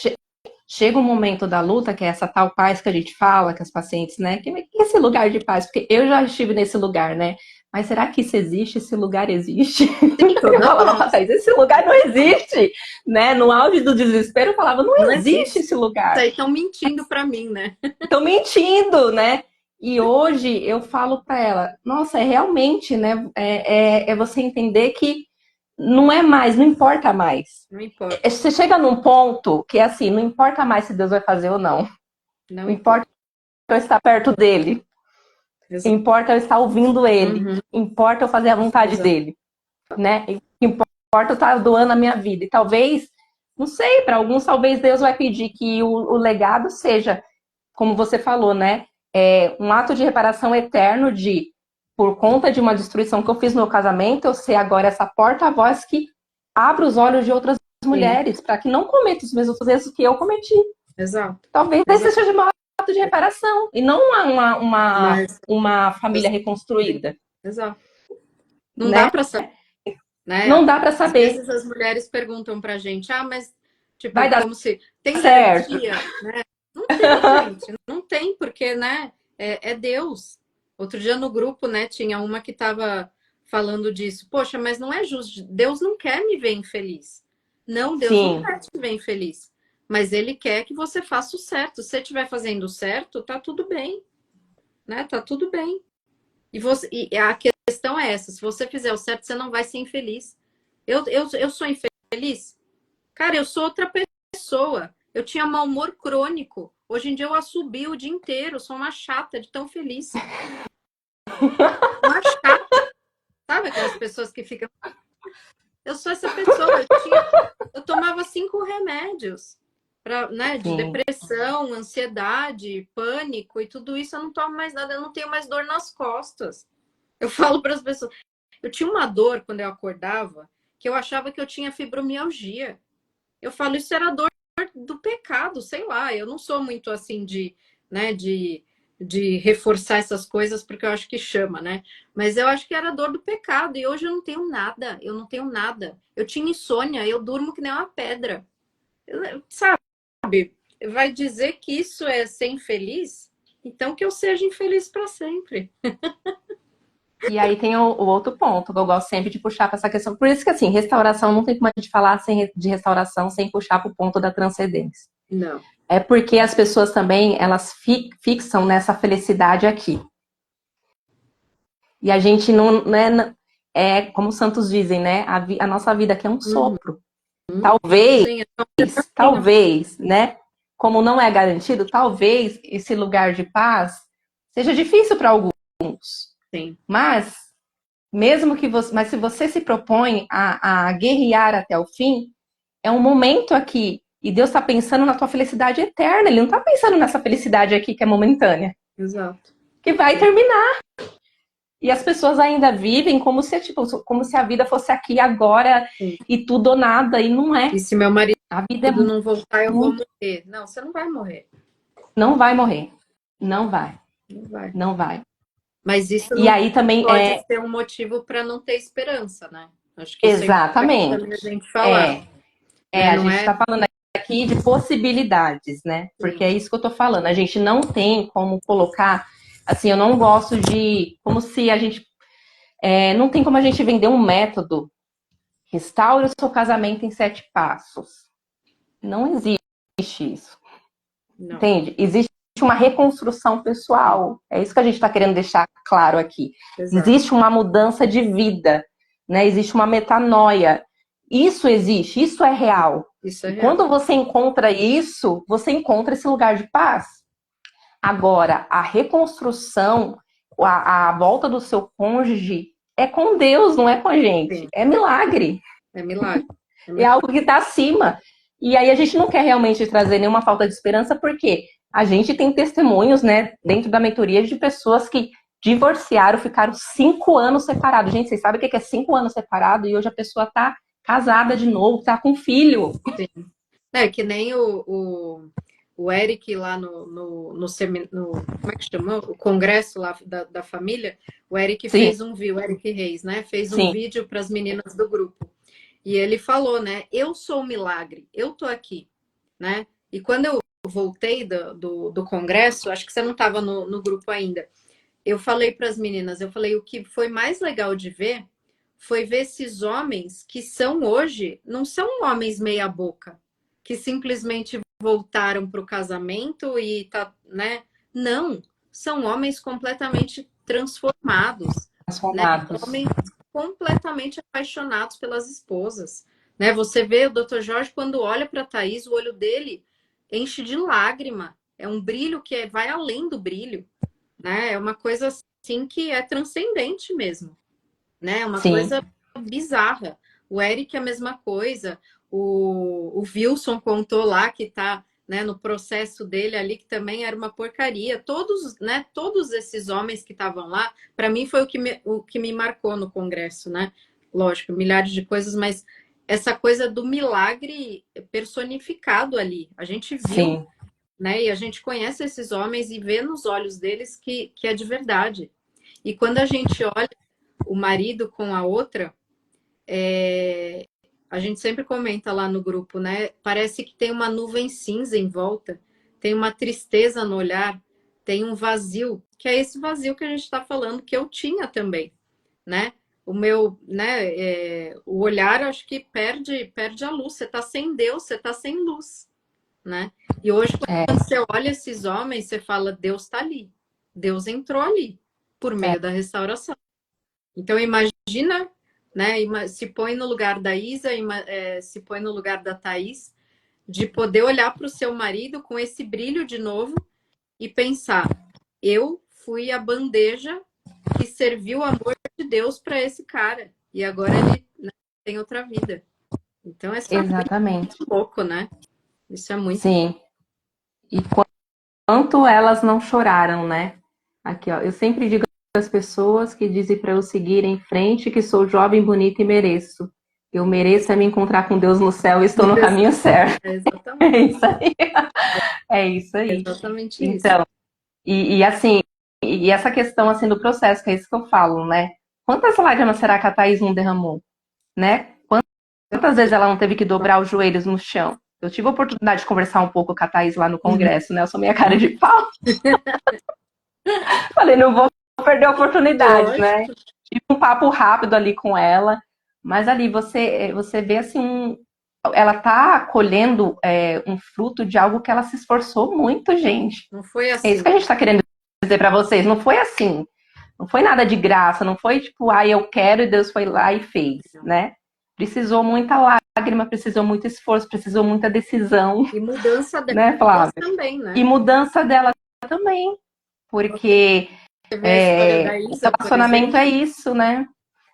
Chega um momento da luta, que é essa tal paz que a gente fala, que as pacientes, né? Que é esse lugar de paz? Porque eu já estive nesse lugar, né? Mas será que isso existe? Esse lugar existe?
Sim,
Eu
todas
falava,
nós.
Thaís, esse lugar não existe, né? No auge do desespero, eu falava, não
Não
existe
existe.
esse lugar.
Aí estão mentindo para mim, né?
Estão mentindo, né? E hoje eu falo para ela, nossa, é realmente, né? É você entender que não é mais, não importa mais.
Não importa.
Você chega num ponto que é assim, não importa mais se Deus vai fazer ou não.
Não
Importa
importa.
eu estar perto dele.
Exato.
Importa eu estar ouvindo ele.
Uhum.
Importa eu fazer a vontade
Exato.
dele, né? Importa eu estar doando a minha vida. E talvez, não sei, para alguns talvez Deus vai pedir que o legado seja, como você falou, né? Um ato de reparação eterno de, por conta de uma destruição que eu fiz no meu casamento, eu ser agora essa porta-voz que abre os olhos de outras
Sim.
mulheres para que não cometam os mesmos erros que eu cometi.
Exato.
Talvez esse seja um ato de reparação e não
Mas,
uma família reconstruída,
exato. Não dá
né?
para saber, né?
Não dá para
Às
saber.
vezes as mulheres perguntam pra gente, mas,
Vai
tipo,
dar
como se tem
certo.
garantia, né? Não tem, gente. Não tem, porque, né? É Deus. Outro dia no grupo, né, tinha uma que tava falando disso. Poxa, mas não é justo. Deus não quer me ver infeliz. Não, Deus não
Sim,
quer te ver infeliz. Mas Ele quer que você faça o certo. Se você estiver fazendo o certo, tá tudo bem, né? Tá tudo bem. E a questão é essa: se você fizer o certo, você não vai ser infeliz. Eu sou infeliz? Cara, eu sou outra pessoa. Eu tinha mau humor crônico. Hoje em dia eu assobio o dia inteiro. Sou uma chata de tão feliz. Uma chata. Sabe aquelas pessoas que ficam. Eu sou essa pessoa. Eu tomava 5 remédios né, de
sim.
depressão, ansiedade, pânico e tudo isso. Eu não tomo mais nada. Eu não tenho mais dor nas costas. Eu falo para as pessoas. Eu tinha uma dor quando eu acordava que eu achava que eu tinha fibromialgia. Eu falo, isso era dor do pecado, sei lá. Eu não sou muito assim né, de reforçar essas coisas porque eu acho que chama, né? Mas eu acho que era dor do pecado e hoje eu não tenho nada. Eu não tenho nada. Eu tinha insônia, eu durmo que nem uma pedra. Sabe? Vai dizer que isso é ser infeliz? Então que eu seja infeliz para sempre.
E aí tem o outro ponto que eu gosto sempre de puxar para essa questão. Por isso que, assim, restauração, não tem como a gente falar de restauração sem puxar para o ponto da transcendência.
Não.
É porque as pessoas também, elas fixam nessa felicidade aqui. E a gente não, né, como os santos dizem, né, a nossa vida aqui é um
Uhum.
sopro. Talvez,
Sim,
talvez, né, como não é garantido, talvez esse lugar de paz seja difícil para alguns.
sim.
Mas, mesmo que você, mas se você se propõe a guerrear até o fim, é um momento aqui. E Deus está pensando na tua felicidade eterna. Ele não está pensando nessa felicidade aqui que é momentânea,
Exato.
que vai terminar. E as pessoas ainda vivem como se, tipo, como se a vida fosse aqui agora
Sim.
e tudo ou nada. E não é.
E se meu marido
A vida é
não voltar, eu vou
muito.
morrer. Não, você não vai morrer.
Não vai morrer. Não vai.
Não vai.
Não vai.
Mas isso
E
não
aí também
pode ser um motivo para não ter esperança, né? Acho que isso é importante
exatamente.
também a gente falar, né?
A
Não
gente
é
está falando aqui de possibilidades, né? Porque
assim.
é isso que eu tô falando. A gente não tem como colocar, assim, eu não gosto de, como se a gente, não tem como a gente vender um método. Restaure o seu casamento em 7 passos. Não existe isso.
Não.
Entende? Existe uma reconstrução pessoal. É isso que a gente está querendo deixar claro aqui.
Exato.
Existe uma mudança de vida, né? Existe uma metanoia. Isso existe, isso é real.
Isso é
E
real.
quando você encontra isso, você encontra esse lugar de paz. Agora, a reconstrução, a volta do seu cônjuge é com Deus, não é com a gente.
Sim.
É milagre.
É milagre.
É algo que está acima. E aí a gente não quer realmente trazer nenhuma falta de esperança, porque a gente tem testemunhos, né, dentro da mentoria de pessoas que divorciaram, ficaram 5 anos separados. Gente, vocês sabem o que é 5 anos separado? E hoje a pessoa está casada de novo, está com filho.
Sim. É que nem o Eric lá como é que chama? O congresso lá da família, o Eric
Sim,
fez um vídeo, o Eric Reis, né? Fez um
sim,
vídeo para as meninas do grupo. E ele falou, né? Eu sou o milagre, eu tô aqui, né? E quando eu voltei do congresso, acho que você não estava no grupo ainda, eu falei para as meninas, eu falei, o que foi mais legal de ver foi ver esses homens que são hoje, não são homens meia boca, que simplesmente voltaram para o casamento e tá, né? Não, são homens completamente transformados, né?
transformados.
Homens completamente apaixonados pelas esposas, né? Você vê o Dr. Jorge quando olha para a Thaís, o olho dele enche de lágrima, é um brilho que vai além do brilho, né? É uma coisa assim que é transcendente mesmo, né? É uma
Sim,
coisa bizarra. O Eric é a mesma coisa. O Wilson contou lá que tá, né, no processo dele ali que também era uma porcaria. Todos, né, todos esses homens que estavam lá, para mim foi o que me marcou no congresso, né? Lógico, milhares de coisas, mas essa coisa do milagre personificado ali. A gente viu,
sim,
né? E a gente conhece esses homens e vê nos olhos deles que é de verdade. E quando a gente olha o marido com a outra, a gente sempre comenta lá no grupo, né? Parece que tem uma nuvem cinza em volta, tem uma tristeza no olhar, tem um vazio, que é esse vazio que a gente está falando que eu tinha também, né? O meu, né? O olhar, acho que perde a luz. Você está sem Deus, você está sem luz, né? E hoje,
é,
quando você olha esses homens, você fala, Deus está ali, Deus entrou ali por
é,
meio da restauração. Então imagina, né? Se põe no lugar da Isa, se põe no lugar da Thaís, de poder olhar para o seu marido com esse brilho de novo e pensar: eu fui a bandeja que serviu o amor de Deus para esse cara e agora ele, né, tem outra vida. Então isso é
exatamente.
muito louco, né? Isso é muito
Sim. E quanto elas não choraram, né? Aqui, ó, eu sempre digo às pessoas que dizem para eu seguir em frente que sou jovem, bonita e mereço. Eu mereço é me encontrar com Deus no céu e estou no caminho certo.
é
É
exatamente,
isso aí. É isso aí.
exatamente isso.
Então, e assim, e essa questão assim do processo, que é isso que eu falo, né? Quantas lágrimas será que a Thaís não derramou, né? Quantas vezes ela não teve que dobrar os joelhos no chão? Eu tive a oportunidade de conversar um pouco com a Thaís lá no
Uhum.
congresso, né? Eu sou meia cara de pau. Falei, não vou perder a oportunidade, né?
Lógico,
Tive um papo rápido ali com ela, mas ali você vê assim, ela tá colhendo um fruto de algo que ela se esforçou muito, gente.
não foi
É isso
assim.
que a gente tá querendo dizer para vocês. Não foi assim. Não foi nada de graça, não foi tipo, eu quero e Deus foi lá e fez, né? Precisou muita lágrima, precisou muito esforço, precisou muita decisão,
E mudança
né,
delas
Flávia?
também,
E
né?
mudança dela também, porque
Você vê a história da
o
Isa, por
relacionamento é
exemplo,
isso, né?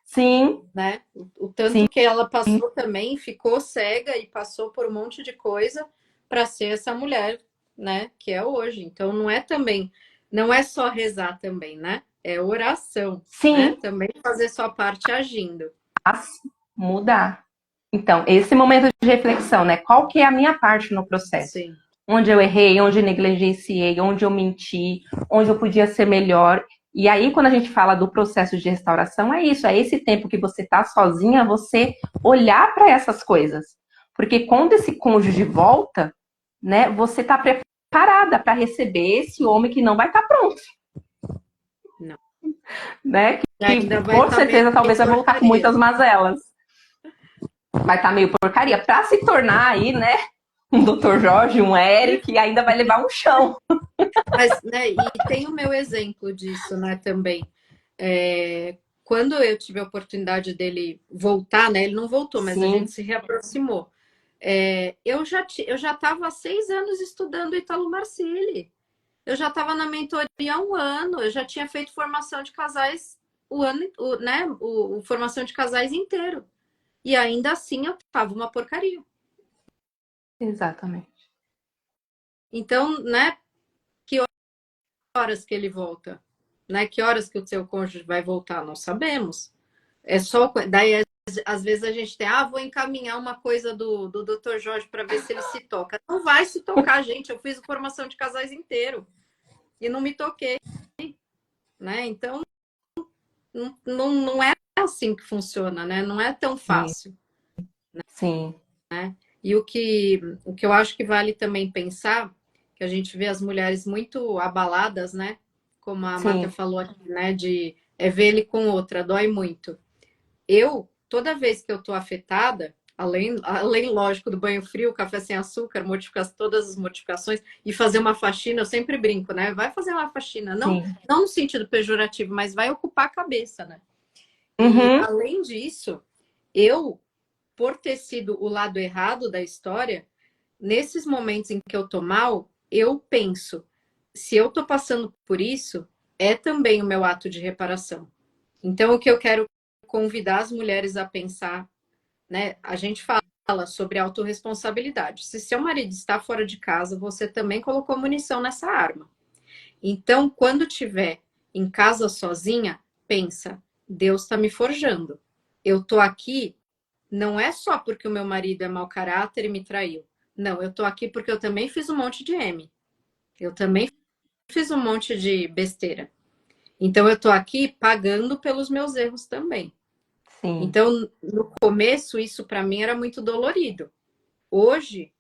Sim,
né? O tanto
sim,
que ela passou também, ficou cega e passou por um monte de coisa para ser essa mulher, né? Que é hoje. Então não é também, não é só rezar também, né? É oração, né?
sim,
Também fazer sua parte agindo.
mudar. Então, esse momento de reflexão, né? Qual que é a minha parte no processo?
Sim.
Onde eu errei, onde eu negligenciei, onde eu menti, onde eu podia ser melhor. E aí, quando a gente fala do processo de restauração, é isso, é esse tempo que você está sozinha, você olhar para essas coisas. Porque quando esse cônjuge volta, né, você está preparada para receber esse homem que não vai estar pronto,
Não.
né?
E
Que
ainda vai
por
estar meio
certeza talvez vai voltar com
porcaria.
muitas mazelas. Vai estar meio porcaria para se tornar aí, né, um Dr. Jorge, um Eric, e ainda vai levar um chão.
Mas, né, e tem o meu exemplo disso, né, também. Quando eu tive a oportunidade dele voltar, né, ele não voltou, mas a gente
Sim,
se reaproximou. Eu já estava há 6 anos estudando Italo Marcilli. Eu já estava na mentoria há um ano. Eu já tinha feito formação de casais o ano, né, formação de casais inteiro. e ainda assim eu tava uma porcaria.
Exatamente.
Então, né, que horas que ele volta? Né? Que horas que o seu cônjuge vai voltar? Não sabemos. É só. Daí, às vezes, a gente tem, vou encaminhar uma coisa do Dr. Jorge para ver se ele se toca. Não vai se tocar, gente. Eu fiz formação de casais inteiro e não me toquei. Né? Então, não é assim que funciona, né? Não é tão
Sim.
fácil.
Sim.
E o que eu acho que vale também pensar, que a gente vê as mulheres muito abaladas, né? Como a Márcia
Sim.
falou aqui, né? De ver ele com outra, dói muito. Toda vez que eu tô afetada, além, lógico, do banho frio, café sem açúcar, todas as modificações, e fazer uma faxina, eu sempre brinco, né? Vai fazer uma faxina, não,
Sim.
não no sentido pejorativo, mas vai ocupar a cabeça, né? E,
Uhum.
além disso, eu, por ter sido o lado errado da história, nesses momentos em que eu tô mal, eu penso, se eu tô passando por isso, é também o meu ato de reparação. Então, o que eu quero convidar as mulheres a pensar, né? A gente fala sobre autorresponsabilidade. Se seu marido está fora de casa, você também colocou munição nessa arma. Então, quando tiver em casa sozinha, pensa, Deus está me forjando. Eu tô aqui não é só porque o meu marido é mau caráter e me traiu. Não, eu tô aqui porque eu também fiz um monte de M. Eu também fiz um monte de besteira. Então eu tô aqui pagando pelos meus erros também.
Sim.
Então, no começo, isso para mim era muito dolorido. Hoje,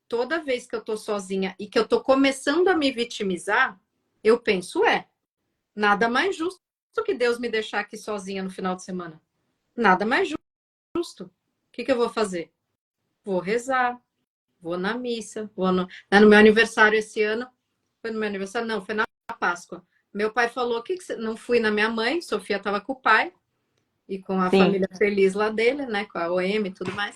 toda vez que eu tô sozinha e que eu tô começando a me vitimizar, eu penso, nada mais justo que Deus me deixar aqui sozinha no final de semana. Nada mais justo. O que eu vou fazer? Vou rezar, vou na missa, no meu aniversário esse ano. Foi no meu aniversário? Não, foi na Páscoa. Meu pai falou que não fui na minha mãe, Sofia estava com o pai e com a
Sim.
família feliz lá dele, né? Com a OM e tudo mais.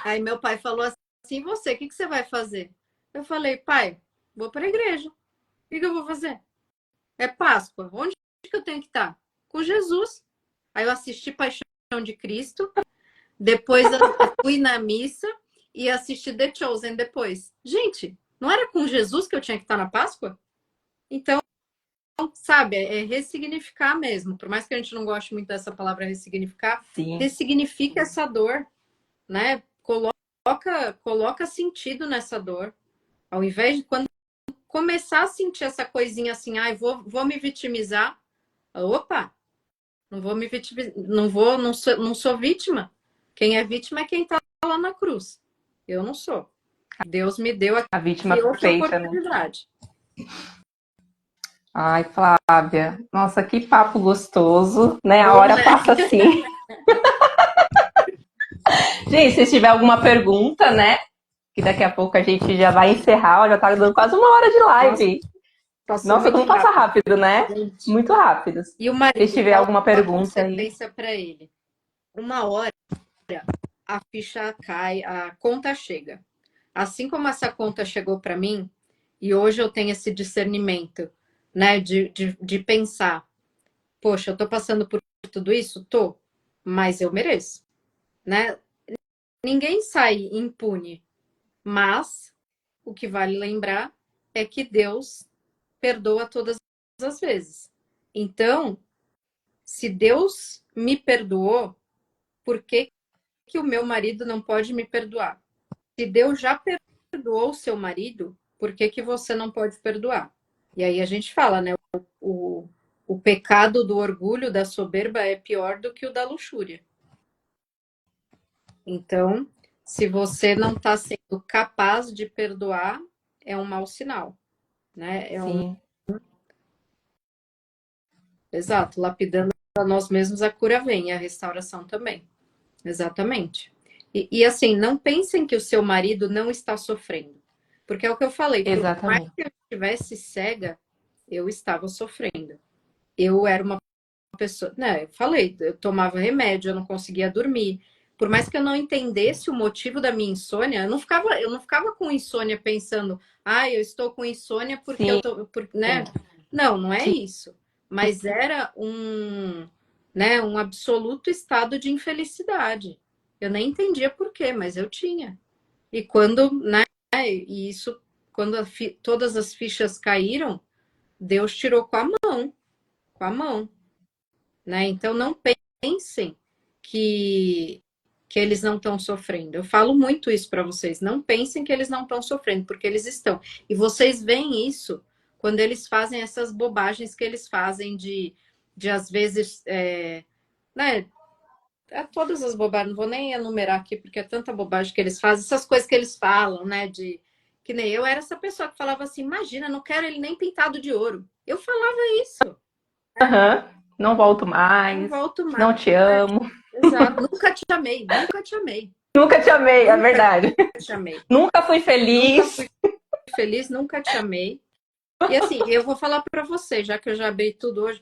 Aí meu pai falou assim: você, o que você vai fazer? Eu falei, pai, vou para a igreja. O que eu vou fazer? É Páscoa. Onde que eu tenho que estar? Com Jesus. Aí eu assisti Paixão de Cristo, depois eu fui na missa e assisti The Chosen depois. Gente, não era com Jesus que eu tinha que estar na Páscoa? Então, sabe, é ressignificar mesmo. Por mais que a gente não goste muito dessa palavra ressignificar,
Sim.
ressignifica essa dor, né? Coloca sentido nessa dor. Ao invés de quando começar a sentir essa coisinha assim, vou me vitimizar. Opa, não vou me vitimizar, não sou vítima. Quem é vítima é quem está lá na cruz. Eu não sou. Deus me deu
A vítima
aqui outra
perfeita, né?
oportunidade.
Ai, Flávia, nossa, que papo gostoso, né? A
Bom,
hora
né?
passa assim. Gente, se tiver alguma pergunta, né? Que daqui a pouco a gente já vai encerrar, ó, já tá dando quase uma hora de
Nossa,
live.
passou
Nossa,
muito
como passa
rápido,
rápido, né?
gente.
Muito rápido.
E o
Se
marido,
tiver
qual
alguma
a
pergunta aí.
consequência para ele? Uma hora a ficha cai, a conta chega. Assim como essa conta chegou para mim, e hoje eu tenho esse discernimento, né, de pensar, poxa, eu tô passando por tudo isso? Tô, mas eu mereço, né? Ninguém sai impune, mas o que vale lembrar é que Deus perdoa todas as vezes. Então, se Deus me perdoou, por que que o meu marido não pode me perdoar? Se Deus já perdoou o seu marido, por que que você não pode perdoar? E aí a gente fala, né? O pecado do orgulho, da soberba é pior do que o da luxúria. Então, se você não está sendo capaz de perdoar, é um mau sinal, né?
Sim,
Exato, lapidando a nós mesmos a cura vem, e a restauração também. Exatamente. E assim, não pensem que o seu marido não está sofrendo. Porque é o que eu falei, por mais
exatamente.
que eu estivesse cega, eu estava sofrendo. Eu era uma pessoa, né? Eu falei, eu tomava remédio, eu não conseguia dormir. Por mais que eu não entendesse o motivo da minha insônia, eu não ficava com insônia pensando, eu estou com insônia porque eu
Sim,
tô, né? Não, não é
sim,
isso. Mas era né, um absoluto estado de infelicidade. Eu nem entendia por quê, mas eu tinha. E quando, né, e isso, quando todas as fichas caíram, Deus tirou com a mão, né? Então não pensem que eles não estão sofrendo. Eu falo muito isso para vocês. Não pensem que eles não estão sofrendo, porque eles estão. E vocês veem isso quando eles fazem essas bobagens que eles fazem de às vezes, né? Todas as bobagens, não vou nem enumerar aqui, porque é tanta bobagem que eles fazem, essas coisas que eles falam, né? De que nem eu era essa pessoa que falava assim: imagina, não quero ele nem pintado de ouro. Eu falava isso.
Uhum. Não volto
Não
mais,
volto mais.
não te amo.
Exato. Nunca te amei, nunca te amei.
Nunca te amei, é
Nunca
verdade.
te amei.
Nunca fui
Nunca
feliz.
fui feliz, nunca te amei. E assim, eu vou falar para você, já que eu já abri tudo hoje.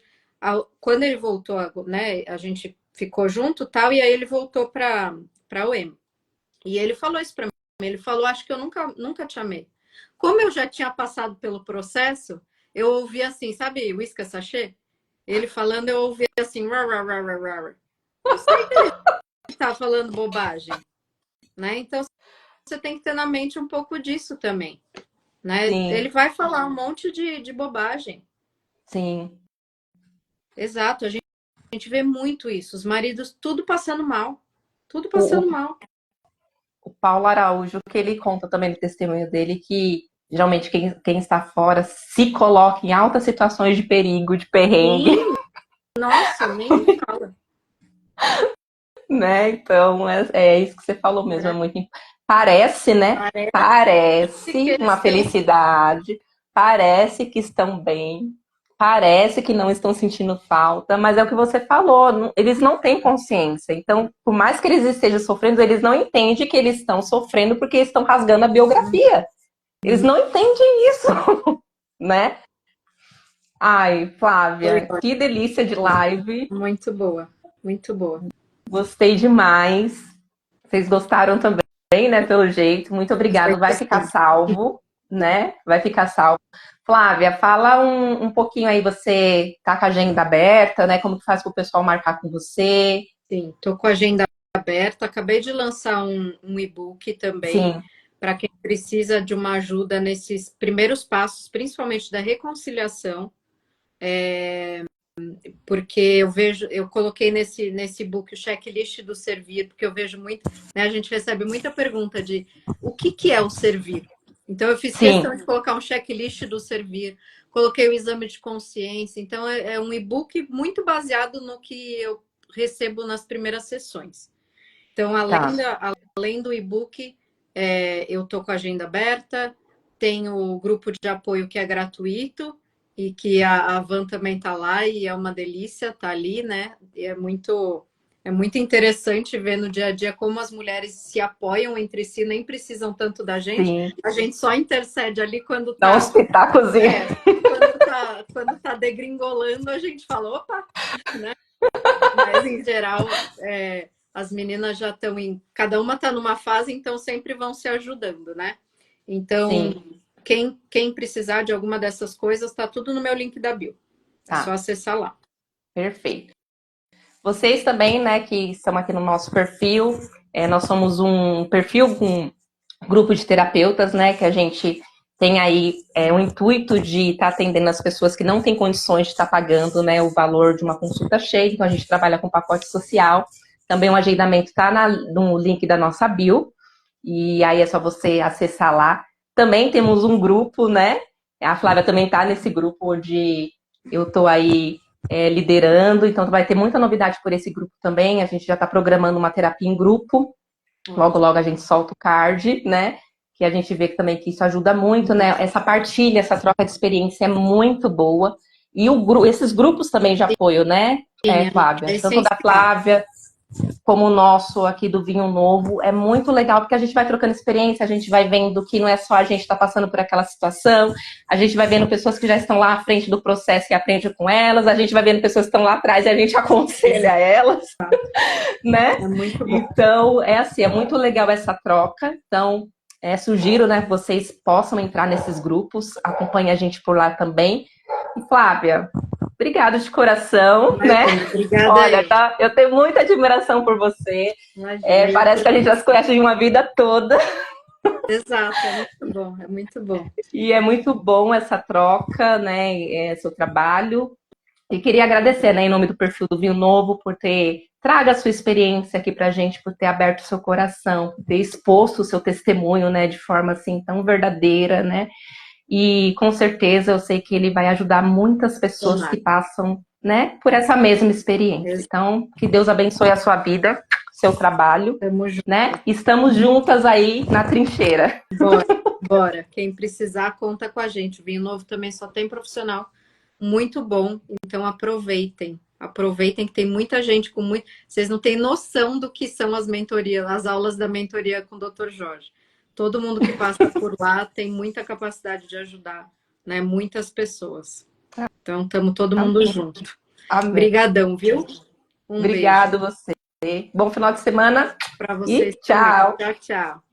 Quando ele voltou, né? A gente ficou junto, tal, e aí ele voltou para o M. E ele falou isso para mim. Ele falou: acho que eu nunca te amei. Como eu já tinha passado pelo processo, eu ouvi assim, sabe, Whisky Sachê? Ele falando, eu ouvi assim, rá, rá, rá, rá, rá. Eu sei que ele tá falando bobagem, né? Então você tem que ter na mente um pouco disso também, né? Ele
Sim,
vai falar um monte de bobagem.
sim.
Exato, a gente vê muito isso. Os maridos tudo passando mal. Tudo
O,
passando mal.
o Paulo Araújo, que ele conta também no testemunho dele, que geralmente quem está fora se coloca em altas situações de perigo, de perrengue,
Sim, nossa, nem me fala.
né? Então, é isso que você falou mesmo, é
Né?
muito. Parece, né?
Parece que
Parece
eles
uma
estão.
felicidade, parece que estão bem, parece que não estão sentindo falta, mas é o que você falou, eles não têm consciência. Então, por mais que eles estejam sofrendo, eles não entendem que eles estão sofrendo porque estão rasgando a biografia. Eles não entendem isso, né? Ai, Flávia, que delícia de live.
Muito boa, muito boa.
Gostei demais. Vocês gostaram também, né? Pelo jeito. Muito obrigado. Vai ficar salvo, né? Vai ficar salvo. Flávia, fala um pouquinho aí. Você tá com a agenda aberta, né? Como que faz para o pessoal marcar com você?
Sim, estou com a agenda aberta. Acabei de lançar um e-book também
Sim,
para quem precisa de uma ajuda nesses primeiros passos, principalmente da reconciliação. Porque eu coloquei nesse book o checklist do servir, porque eu vejo muito, né, a gente recebe muita pergunta de o que é o servir. Então eu fiz
sim,
questão de colocar um checklist do servir, coloquei o exame de consciência, então é um e-book muito baseado no que eu recebo nas primeiras sessões. Então,
tá.
além do e-book, eu estou com a agenda aberta, tenho o grupo de apoio que é gratuito e que a Van também está lá e é uma delícia estar ali, né? E é muito interessante ver no dia a dia como as mulheres se apoiam entre si, nem precisam tanto da gente,
Sim.
a gente só intercede ali quando
Dá
está
uns pitacos.
quando tá degringolando, a gente fala, opa, né? Mas em geral, as meninas já estão em. Cada uma está numa fase, então sempre vão se ajudando, né? Então,
Sim,
quem precisar de alguma dessas coisas, está tudo no meu link da bio. É só
tá.
acessar lá.
Perfeito. Vocês também, né, que estão aqui no nosso perfil, nós somos um perfil com grupo de terapeutas, né, que a gente tem aí o intuito de estar atendendo as pessoas que não têm condições de estar pagando, né, o valor de uma consulta cheia, então a gente trabalha com pacote social, também o agendamento está no link da nossa bio, e aí é só você acessar lá. Também temos um grupo, né, a Flávia também está nesse grupo onde eu estou aí liderando, então vai ter muita novidade por esse grupo também, a gente já está programando uma terapia em grupo, logo, logo a gente solta o card, né? Que a gente vê que também que isso ajuda muito, né? Essa partilha, essa troca de experiência é muito boa. E esses grupos também de apoio, né,
Sim,
Flávia?
é
Tanto da
essencial.
Flávia como o nosso aqui do Vinho Novo, é muito legal, porque a gente vai trocando experiência, a gente vai vendo que não é só a gente estar passando por aquela situação, a gente vai vendo pessoas que já estão lá à frente do processo e aprende com elas, a gente vai vendo pessoas que estão lá atrás e a gente aconselha elas, né?
É muito bom.
Então, é assim, é muito legal essa troca. Então, sugiro, né, que vocês possam entrar nesses grupos, acompanhe a gente por lá também. E, Flávia, Obrigada de coração, né?
Obrigada.
Olha, tá, eu tenho muita admiração por você.
Imagina,
parece que a gente já se conhece de uma vida toda.
Exato, é muito bom, é muito bom.
E é muito bom essa troca, né? Seu trabalho. E queria agradecer, né, em nome do perfil do Vinho Novo, por ter traga a sua experiência aqui pra gente, por ter aberto o seu coração, por ter exposto o seu testemunho, né, de forma assim tão verdadeira, né? E com certeza eu sei que ele vai ajudar muitas pessoas que passam, né, por essa mesma experiência. Então, que Deus abençoe a sua vida, seu trabalho, né? Estamos juntas aí na trincheira.
Bora. Quem precisar, conta com a gente. O Vinho Novo também só tem profissional muito bom, então aproveitem. Aproveitem que tem muita gente com muito. Vocês não têm noção do que são as mentorias, as aulas da mentoria com o Dr. Jorge. Todo mundo que passa por lá tem muita capacidade de ajudar, né? Muitas pessoas. Então, estamos todo mundo junto. Obrigadão, viu?
Obrigado beijo. Você. Bom final de semana.
Para vocês.
E tchau.
Tchau, tchau.